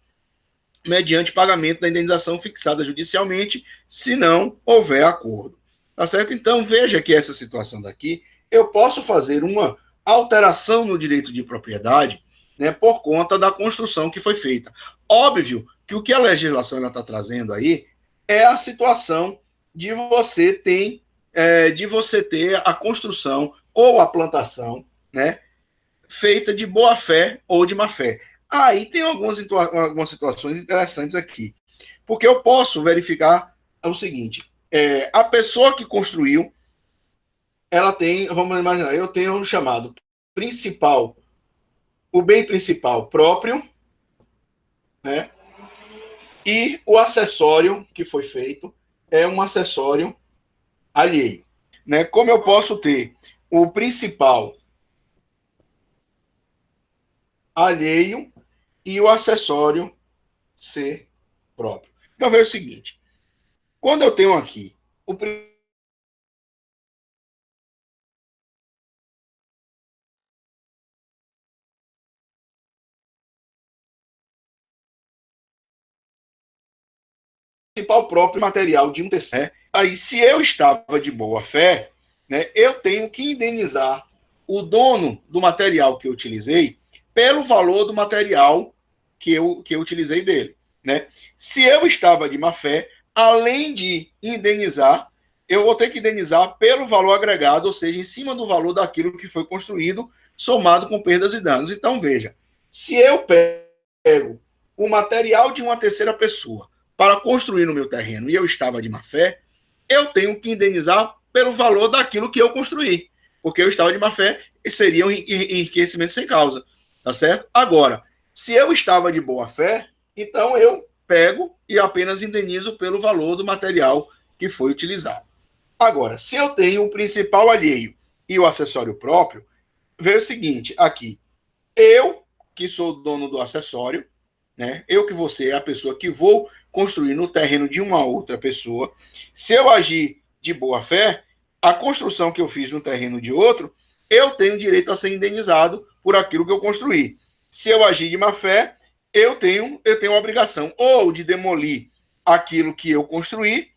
mediante pagamento da indenização fixada judicialmente, se não houver acordo. Tá certo? Então, veja que essa situação daqui, eu posso fazer uma alteração no direito de propriedade, né, por conta da construção que foi feita. Óbvio que o que a legislação está trazendo aí é a situação de você ter a construção ou a plantação, né, feita de boa fé ou de má fé. Aí tem algumas situações interessantes aqui, porque eu posso verificar o seguinte: a pessoa que construiu, ela tem, vamos imaginar, eu tenho um chamado principal, o bem principal próprio, né? E o acessório que foi feito é um acessório alheio, né? Como eu posso ter o principal alheio e o acessório ser próprio. Então veja o seguinte: quando eu tenho aqui o principal próprio material de um terceiro, aí se eu estava de boa fé, né, eu tenho que indenizar o dono do material que eu utilizei pelo valor do material que eu utilizei dele, né? Se eu estava de má fé, além de indenizar, eu vou ter que indenizar pelo valor agregado, ou seja, em cima do valor daquilo que foi construído, somado com perdas e danos. Então, veja, se eu pego o material de uma terceira pessoa para construir no meu terreno e eu estava de má fé, eu tenho que indenizar pelo valor daquilo que eu construí, porque eu estava de má fé e seria um enriquecimento sem causa, tá certo? Agora, se eu estava de boa fé, então eu pego e apenas indenizo pelo valor do material que foi utilizado. Agora, se eu tenho o principal alheio e o acessório próprio, veja o seguinte, aqui, eu, que sou dono do acessório, né? Eu que você é a pessoa que vou construir no terreno de uma outra pessoa. Se eu agir de boa fé, a construção que eu fiz no terreno de outro, eu tenho direito a ser indenizado por aquilo que eu construí. Se eu agir de má fé, eu tenho a obrigação ou de demolir aquilo que eu construí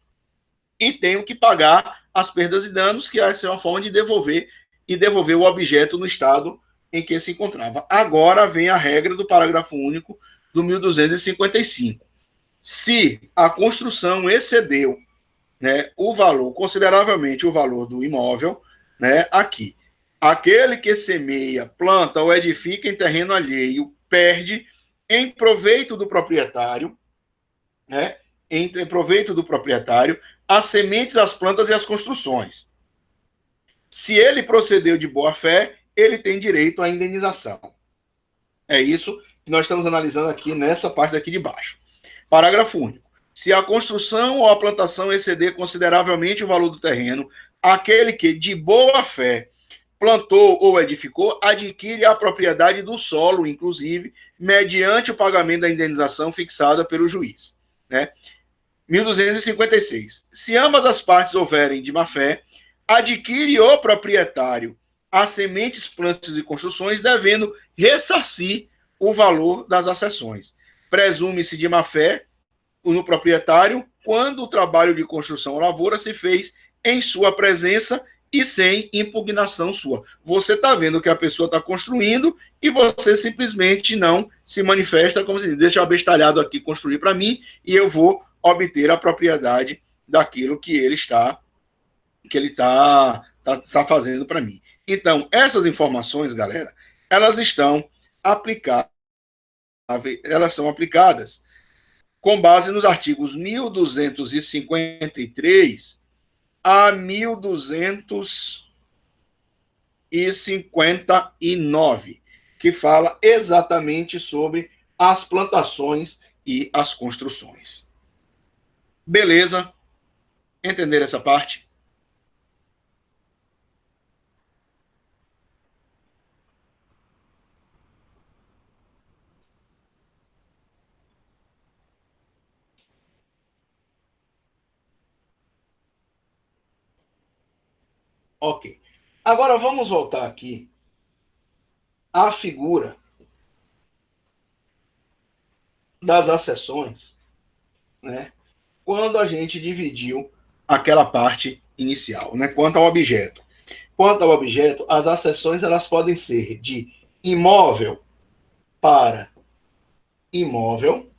e tenho que pagar as perdas e danos, que essa é uma forma de devolver o objeto no estado em que se encontrava. Agora vem a regra do parágrafo único do 1255. Se a construção excedeu, né, o valor, consideravelmente o valor do imóvel, né, aqui, aquele que semeia, planta ou edifica em terreno alheio, perde em proveito do proprietário, né, em proveito do proprietário, as sementes, as plantas e as construções. Se ele procedeu de boa fé, ele tem direito à indenização. É isso que nós estamos analisando aqui nessa parte aqui de baixo. Parágrafo único. Se a construção ou a plantação exceder consideravelmente o valor do terreno, aquele que, de boa fé, plantou ou edificou, adquire a propriedade do solo, inclusive, mediante o pagamento da indenização fixada pelo juiz. Né? 1256. Se ambas as partes houverem de má fé, adquire o proprietário as sementes, plantas e construções, devendo ressarcir o valor das acessões. Presume-se de má fé no proprietário quando o trabalho de construção ou lavoura se fez em sua presença e sem impugnação sua. Você está vendo que a pessoa está construindo e você simplesmente não se manifesta como se diz, deixa o abestalhado aqui construir para mim e eu vou obter a propriedade daquilo que ele está fazendo para mim. Então, essas informações, galera, elas estão aplicadas, elas são aplicadas com base nos artigos 1253 a 1259, que fala exatamente sobre as plantações e as construções. Beleza? Entender essa parte? Ok. Agora vamos voltar aqui à figura das acessões, né? Quando a gente dividiu aquela parte inicial, né? Quanto ao objeto. Quanto ao objeto, as acessões elas podem ser de imóvel para imóvel.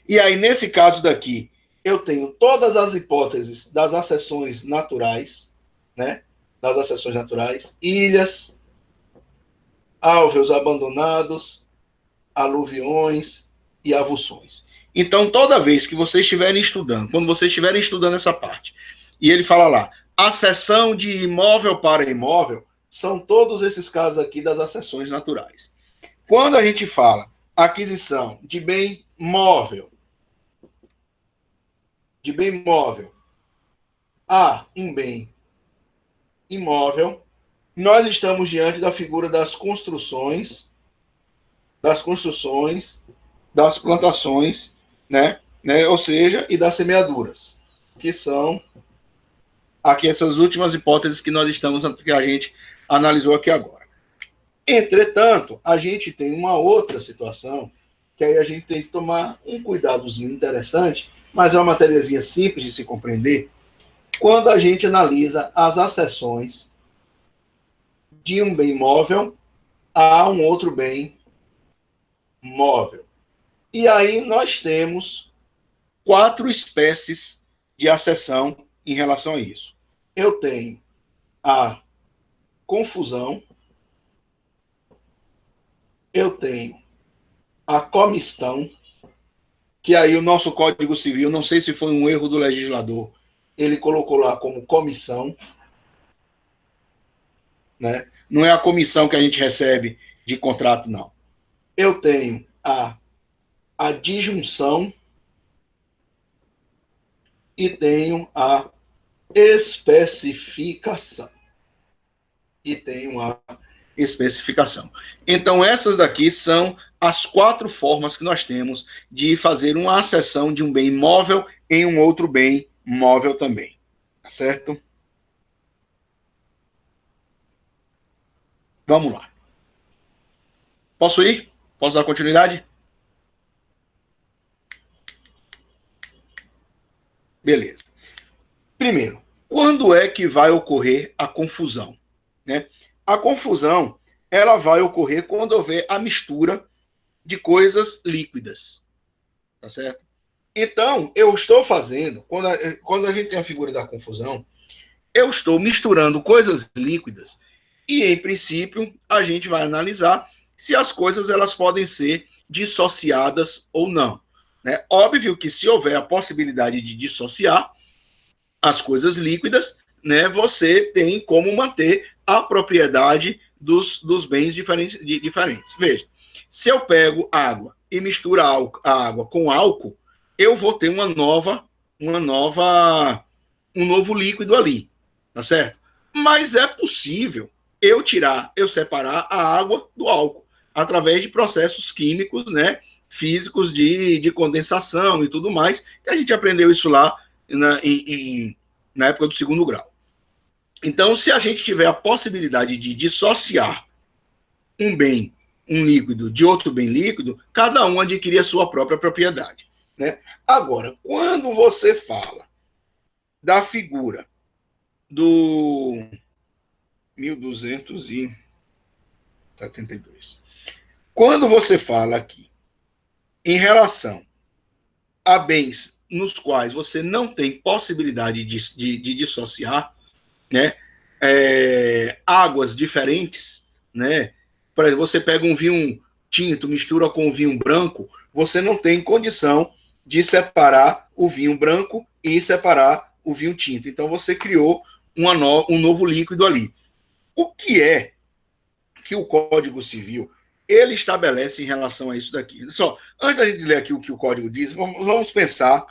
E aí, nesse caso daqui, eu tenho todas as hipóteses das acessões naturais, né? Das acessões naturais, ilhas, alvéolos abandonados, aluviões e avulsões. Então, toda vez que vocês estiverem estudando, quando vocês estiverem estudando essa parte, e ele fala lá, acessão de imóvel para imóvel, são todos esses casos aqui das acessões naturais. Quando a gente fala aquisição de bem móvel a um bem imóvel, nós estamos diante da figura das construções, das plantações, né? Ou seja, e das semeaduras, que são aqui essas últimas hipóteses que a gente analisou aqui agora. Entretanto, a gente tem uma outra situação que aí a gente tem que tomar um cuidadozinho interessante, mas é uma matériazinha simples de se compreender, quando a gente analisa as acessões de um bem móvel a um outro bem móvel. E aí nós temos 4 espécies de acessão em relação a isso. Eu tenho a confusão, eu tenho a comistão, que aí o nosso Código Civil, não sei se foi um erro do legislador, ele colocou lá como comissão, né? Não é a comissão que a gente recebe de contrato, não. Eu tenho a disjunção e tenho a especificação. Então, essas daqui são as 4 formas que nós temos de fazer uma acessão de um bem móvel em um outro bem móvel também. Tá certo? Vamos lá. Posso ir? Posso dar continuidade? Beleza. Primeiro, quando é que vai ocorrer a confusão? Né? A confusão ela vai ocorrer quando houver a mistura de coisas líquidas. Tá certo? Então, eu estou fazendo, quando a gente tem a figura da confusão, eu estou misturando coisas líquidas e, em princípio, a gente vai analisar se as coisas elas podem ser dissociadas ou não. Né? Óbvio que se houver a possibilidade de dissociar as coisas líquidas, né, você tem como manter a propriedade dos bens diferentes. Veja, se eu pego água e misturo a água com álcool, eu vou ter um novo líquido ali, tá certo? Mas é possível eu separar a água do álcool através de processos químicos, né, físicos de condensação e tudo mais, que a gente aprendeu isso lá na época do 2º grau. Então, se a gente tiver a possibilidade de dissociar um líquido de outro bem líquido, cada um adquire a sua própria propriedade. Né? Agora, quando você fala da figura do 1272. Quando você fala aqui em relação a bens nos quais você não tem possibilidade de dissociar, né? Águas diferentes, né? Por exemplo, você pega um vinho tinto, mistura com um vinho branco, você não tem condição de separar o vinho branco e separar o vinho tinto. Então você criou um novo líquido ali. O que é que o Código Civil ele estabelece em relação a isso daqui? Só, antes da gente ler aqui o que o Código diz, vamos pensar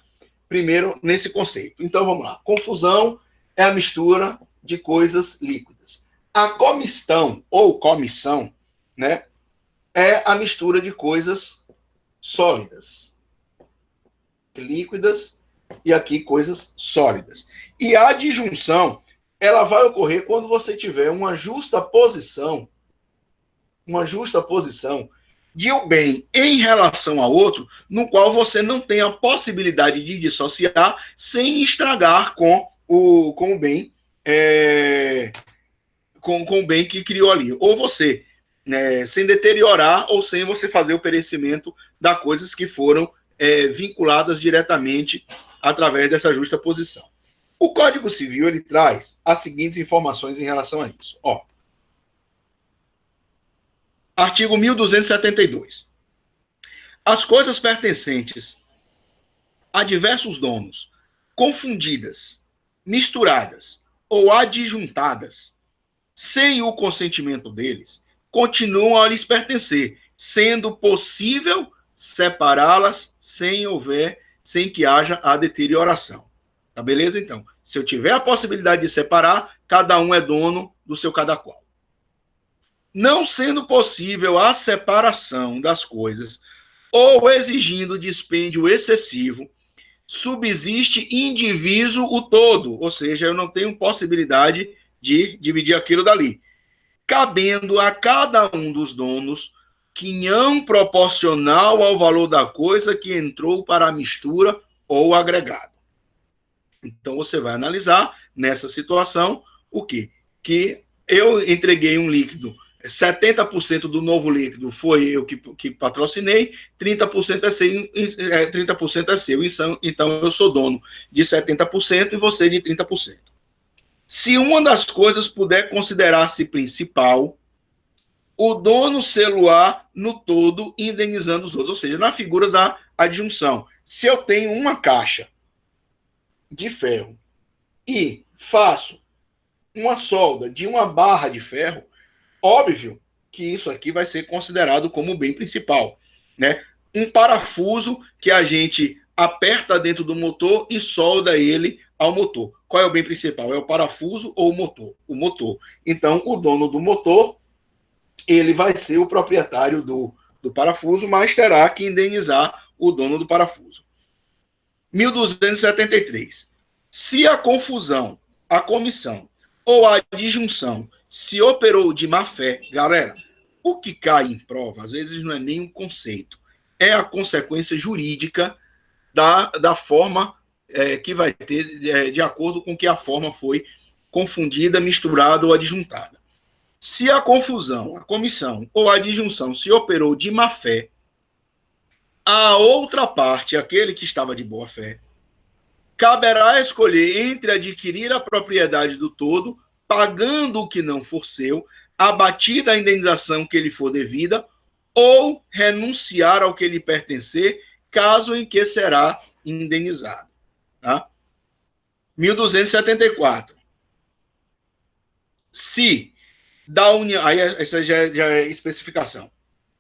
primeiro nesse conceito. Então vamos lá. Confusão é a mistura de coisas líquidas. A combustão ou comissão, né, é a mistura de coisas sólidas, líquidas e aqui coisas sólidas. E a adjunção, ela vai ocorrer quando você tiver uma justa posição de um bem em relação a outro, no qual você não tem a possibilidade de dissociar sem estragar com o bem com o bem que criou ali. Ou você, né, sem deteriorar ou sem você fazer o perecimento das coisas que foram vinculadas diretamente através dessa justa posição. O Código Civil ele traz as seguintes informações em relação a isso. Ó, artigo 1272. As coisas pertencentes a diversos donos, confundidas, misturadas ou adjuntadas, sem o consentimento deles, continuam a lhes pertencer, sendo possível separá-las sem que haja a deterioração. Tá beleza? Então, se eu tiver a possibilidade de separar, cada um é dono do seu cada qual. Não sendo possível a separação das coisas ou exigindo dispêndio excessivo, subsiste indiviso o todo, ou seja, eu não tenho possibilidade de dividir aquilo dali, cabendo a cada um dos donos quinhão proporcional ao valor da coisa que entrou para a mistura ou agregado. Então você vai analisar nessa situação o quê? Que eu entreguei um líquido, 70% do novo líquido foi eu que patrocinei, 30% é seu, então eu sou dono de 70% e você de 30%. Se uma das coisas puder considerar-se principal, o dono ser-lo-á no todo, indenizando os outros. Ou seja, na figura da adjunção. Se eu tenho uma caixa de ferro e faço uma solda de uma barra de ferro, óbvio que isso aqui vai ser considerado como bem principal, né? Um parafuso que a gente aperta dentro do motor e solda ele ao motor. Qual é o bem principal? É o parafuso ou o motor? O motor. Então, o dono do motor, ele vai ser o proprietário do parafuso, mas terá que indenizar o dono do parafuso. 1273. Se a confusão, a comissão ou a disjunção se operou de má fé, galera, o que cai em prova, às vezes não é nem um conceito, é a consequência jurídica da forma que vai ter, de acordo com que a forma foi confundida, misturada ou adjuntada. Se a confusão, a comissão ou a disjunção se operou de má fé, a outra parte, aquele que estava de boa fé, caberá escolher entre adquirir a propriedade do todo, pagando o que não for seu, abatida a indenização que lhe for devida, ou renunciar ao que lhe pertencer, caso em que será indenizado. Tá? 1274. Se da união, aí essa já é especificação,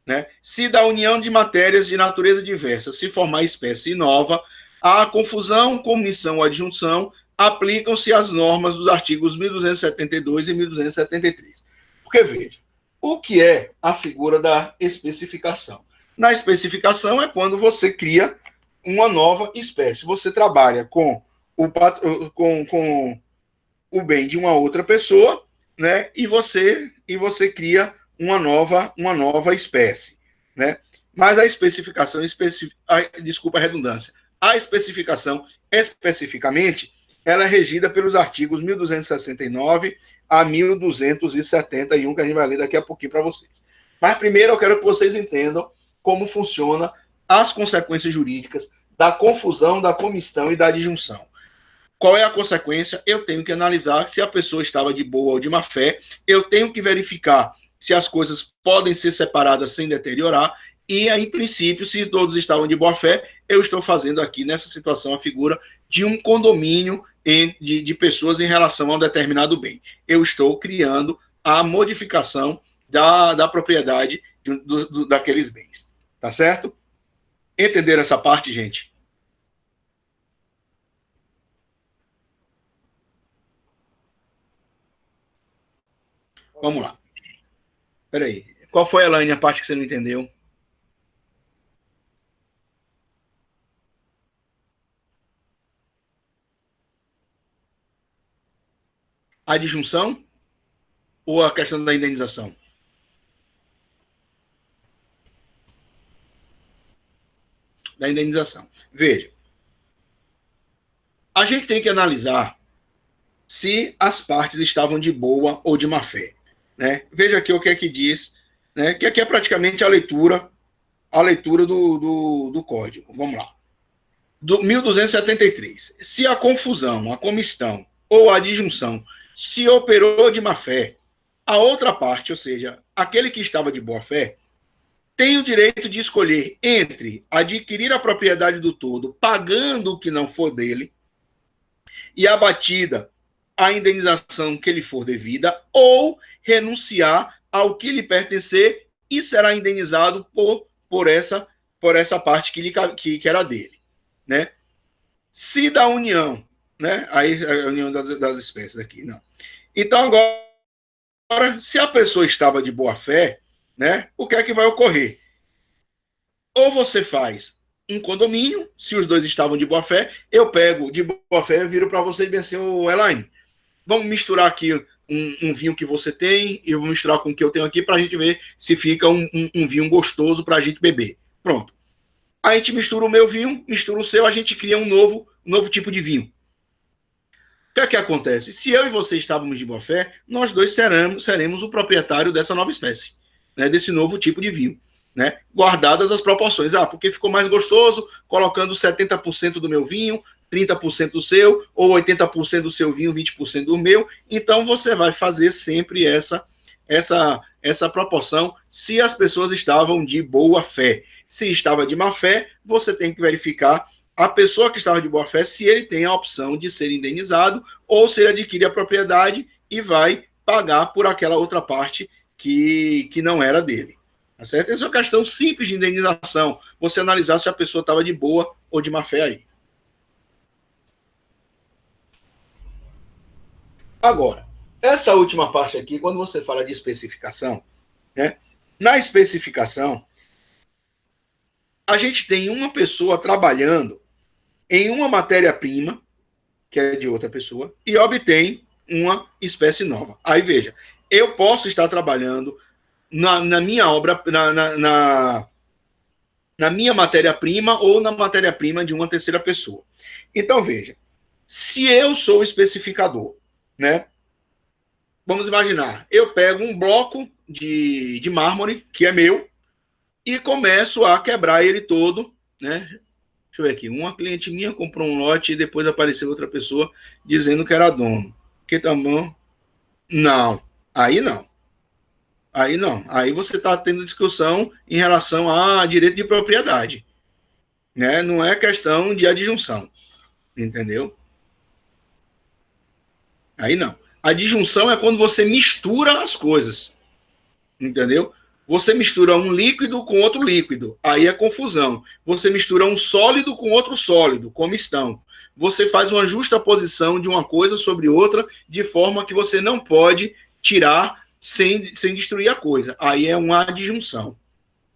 né? Se da união de matérias de natureza diversa se formar espécie nova, a confusão, comissão ou adjunção aplicam-se as normas dos artigos 1272 e 1273. Porque, veja, o que é a figura da especificação? Na especificação é quando você cria uma nova espécie. Você trabalha com o bem de uma outra pessoa, né? E você cria uma nova espécie, né? Mas a especificação, desculpa a redundância, a especificação, especificamente, ela é regida pelos artigos 1269 a 1271, que a gente vai ler daqui a pouquinho para vocês. Mas primeiro eu quero que vocês entendam como funciona as consequências jurídicas da confusão, da comistão e da adjunção. Qual é a consequência? Eu tenho que analisar se a pessoa estava de boa ou de má fé, eu tenho que verificar se as coisas podem ser separadas sem deteriorar, e, em princípio, se todos estavam de boa fé, eu estou fazendo aqui, nessa situação, a figura de um condomínio de pessoas em relação a um determinado bem. Eu estou criando a modificação da propriedade daqueles bens. Tá certo? Entenderam essa parte, gente? Vamos lá. Espera aí. Qual foi, Elaine, a parte que você não entendeu? A disjunção ou a questão da indenização? Da indenização. Veja. A gente tem que analisar se as partes estavam de boa ou de má fé. Né? Veja aqui o que é que diz, né? Que aqui é praticamente a leitura do código. Vamos lá. Do 1273. Se a confusão, a comistão ou a disjunção se operou de má fé, a outra parte, ou seja, aquele que estava de boa fé, tem o direito de escolher entre adquirir a propriedade do todo, pagando o que não for dele, e abatida a indenização que lhe for devida, ou renunciar ao que lhe pertencer e será indenizado por essa parte que era dele. Né? Se da união, né? Aí a união das espécies aqui, não. Então, agora, se a pessoa estava de boa fé, né? O que é que vai ocorrer? Ou você faz um condomínio, se os dois estavam de boa fé, eu pego de boa fé e viro para você e bem assim, ô Elaine, vamos misturar aqui um vinho que você tem e eu vou misturar com o que eu tenho aqui para a gente ver se fica um vinho gostoso para a gente beber. Pronto. A gente mistura o meu vinho, mistura o seu, a gente cria um novo tipo de vinho. O que é que acontece? Se eu e você estávamos de boa fé, nós dois seremos o proprietário dessa nova espécie, né, desse novo tipo de vinho. Né, guardadas as proporções. Porque ficou mais gostoso colocando 70% do meu vinho, 30% do seu, ou 80% do seu vinho, 20% do meu. Então, você vai fazer sempre essa proporção se as pessoas estavam de boa fé. Se estava de má fé, você tem que verificar a pessoa que estava de boa fé se ele tem a opção de ser indenizado ou se ele adquire a propriedade e vai pagar por aquela outra parte que não era dele. Tá certo? Essa é uma questão simples de indenização. Você analisar se a pessoa estava de boa ou de má fé aí. Agora, essa última parte aqui, quando você fala de especificação, né? Na especificação, a gente tem uma pessoa trabalhando em uma matéria-prima, que é de outra pessoa, e obtém uma espécie nova. Aí veja, eu posso estar trabalhando na minha obra, na minha matéria-prima ou na matéria-prima de uma terceira pessoa. Então, veja, se eu sou o especificador, né? Vamos imaginar, eu pego um bloco de mármore, que é meu, e começo a quebrar ele todo, né? Deixa eu ver aqui, uma cliente minha comprou um lote e depois apareceu outra pessoa dizendo que era dono. Que tamanho? Não, aí não. Aí não. Aí você está tendo discussão em relação a direito de propriedade. Né? Não é questão de adjunção. Entendeu? Aí não. A disjunção é quando você mistura as coisas. Entendeu? Você mistura um líquido com outro líquido. Aí é confusão. Você mistura um sólido com outro sólido, comistão. Você faz uma justa posição de uma coisa sobre outra, de forma que você não pode tirar sem destruir a coisa. Aí é uma adjunção.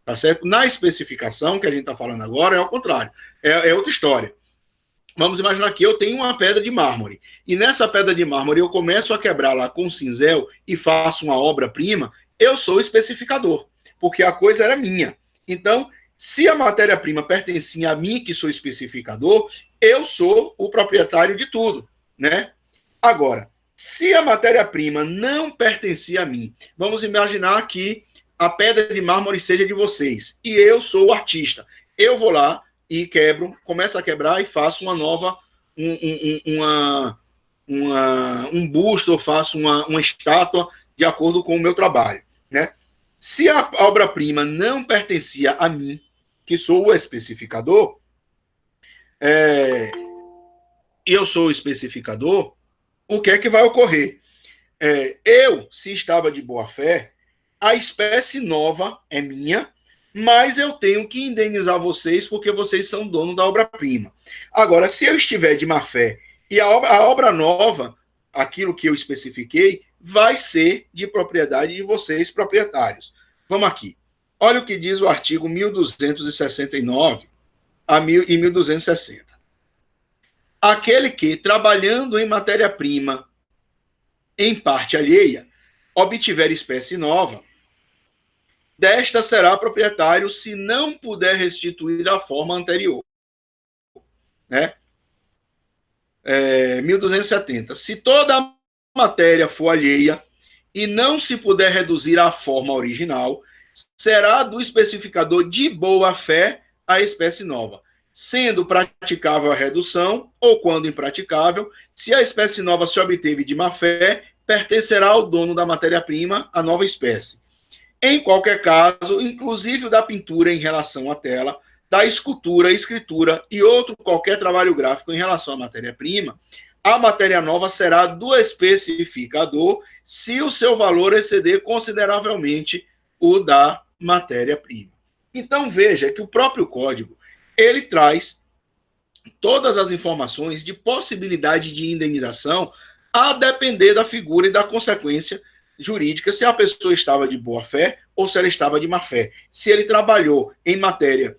Tá certo? Na especificação que a gente está falando agora, é ao contrário. É outra história. Vamos imaginar que eu tenho uma pedra de mármore. E nessa pedra de mármore eu começo a quebrá-la com cinzel e faço uma obra-prima. Eu sou especificador, porque a coisa era minha. Então, se a matéria-prima pertencia a mim, que sou especificador, eu sou o proprietário de tudo. né? Agora, se a matéria-prima não pertencia a mim, vamos imaginar que a pedra de mármore seja de vocês e eu sou o artista. Eu vou lá e quebro, começo a quebrar e faço uma nova, um busto, eu faço uma estátua de acordo com o meu trabalho, né? Se a obra-prima não pertencia a mim, que sou o especificador, e eu sou o especificador, o que é que vai ocorrer? Eu, se estava de boa fé, a espécie nova é minha, mas eu tenho que indenizar vocês porque vocês são dono da obra-prima. Agora, se eu estiver de má fé e a obra nova, aquilo que eu especifiquei, vai ser de propriedade de vocês, proprietários. Vamos aqui. Olha o que diz o artigo 1269 e 1260. Aquele que, trabalhando em matéria-prima em parte alheia, obtiver espécie nova, desta será proprietário se não puder restituir a forma anterior. Né? 1270. Se toda a matéria for alheia e não se puder reduzir à forma original, será do especificador de boa fé a espécie nova, sendo praticável a redução, ou quando impraticável, se a espécie nova se obteve de má fé, pertencerá ao dono da matéria-prima a nova espécie. Em qualquer caso, inclusive o da pintura em relação à tela, da escultura, escritura e outro qualquer trabalho gráfico em relação à matéria-prima, a matéria nova será do especificador se o seu valor exceder consideravelmente o da matéria-prima. Então veja que o próprio código ele traz todas as informações de possibilidade de indenização a depender da figura e da consequência jurídica, se a pessoa estava de boa fé ou se ela estava de má fé. Se ele trabalhou em matéria,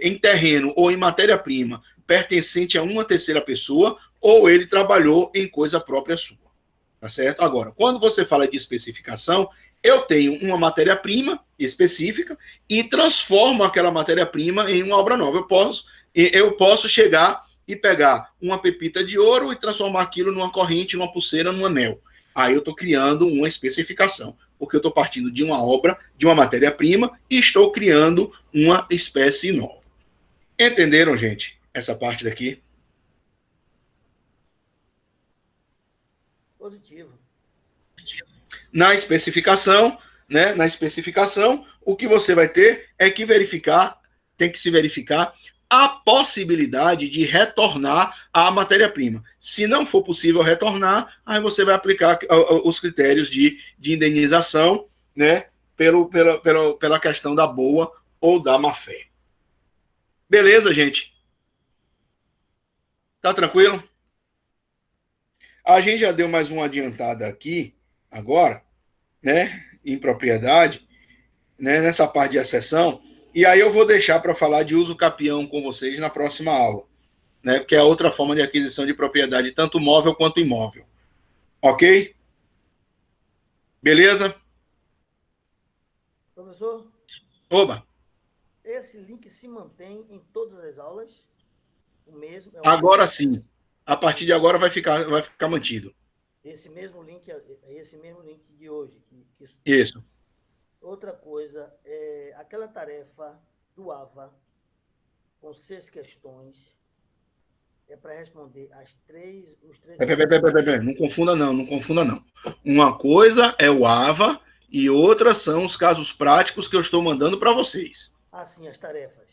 em terreno ou em matéria-prima pertencente a uma terceira pessoa, ou ele trabalhou em coisa própria sua. Tá certo? Agora, quando você fala de especificação, eu tenho uma matéria-prima específica e transformo aquela matéria-prima em uma obra nova. Eu posso chegar e pegar uma pepita de ouro e transformar aquilo numa corrente, numa pulseira, num anel. Aí eu estou criando uma especificação, porque eu estou partindo de uma obra, de uma matéria-prima, e estou criando uma espécie nova. Entenderam, gente, essa parte daqui? Positivo. Na especificação, né? Na especificação, o que você vai ter é que verificar, tem que se verificar a possibilidade de retornar à matéria-prima. Se não for possível retornar, aí você vai aplicar os critérios de indenização, né? Pela questão da boa ou da má-fé. Beleza, gente? Tá tranquilo? A gente já deu mais uma adiantada aqui, agora, né? Em propriedade, né? Nessa parte de acessão. E aí eu vou deixar para falar de uso capião com vocês na próxima aula, né? Porque é outra forma de aquisição de propriedade, tanto móvel quanto imóvel. Ok? Beleza? Professor? Oba! Esse link se mantém em todas as aulas? O mesmo? Agora sim. A partir de agora vai ficar mantido. Esse mesmo link de hoje. Isso. Outra coisa, aquela tarefa do AVA, com 6 questões, é para responder os três... Não confunda não, não confunda não. Uma coisa é o AVA e outra são os casos práticos que eu estou mandando para vocês. Ah, sim, as tarefas.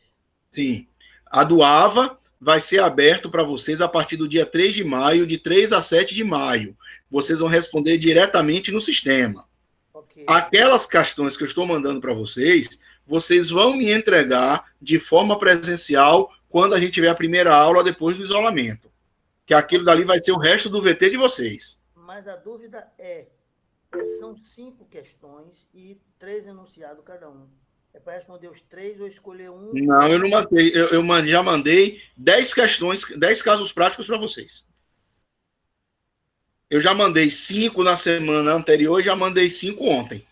Sim. A do AVA vai ser aberto para vocês a partir do dia 3 de maio, de 3 a 7 de maio. Vocês vão responder diretamente no sistema. Okay. Aquelas questões que eu estou mandando para vocês, vocês vão me entregar de forma presencial quando a gente tiver a primeira aula depois do isolamento. Que aquilo dali vai ser o resto do VT de vocês. Mas a dúvida são 5 questões e 3 enunciados cada um. É para responder os 3 ou escolher um? Não, eu não mandei. Eu já mandei 10 questões, 10 casos práticos para vocês. Eu já mandei 5 na semana anterior e já mandei 5 ontem.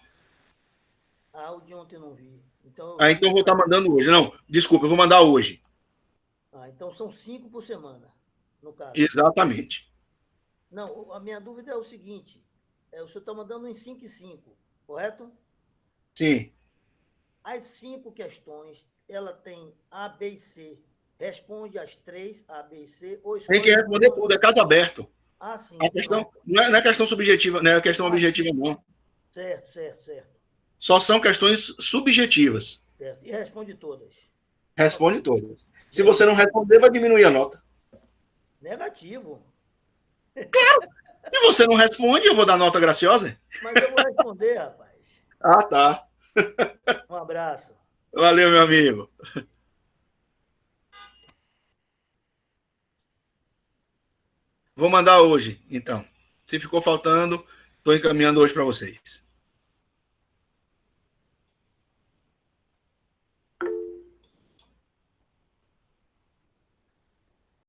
Ah, o de ontem eu não vi. Então eu vou estar mandando hoje. Não, desculpa, eu vou mandar hoje. Ah, então são 5 por semana. no caso. Exatamente. Não, a minha dúvida é o seguinte: o senhor está mandando em 5 e 5, correto? Sim. As 5 questões, ela tem A, B e C. Responde as 3, A, B e C, ou Tem que escolhe responder uma. tudo, é caso aberto. Ah, sim, A questão pronto. não é questão subjetiva, não é questão Ah, objetiva, não. certo, certo, certo, Só são questões subjetivas. certo. E responde todas. Responde Ok. todas. Se você não Beleza. responder, vai diminuir a nota. Negativo. Se você não responde, eu vou dar nota graciosa. Mas eu vou responder, rapaz. Ah, tá. Um abraço. Valeu, meu amigo. Vou mandar hoje, então. Se ficou faltando, estou encaminhando hoje para vocês.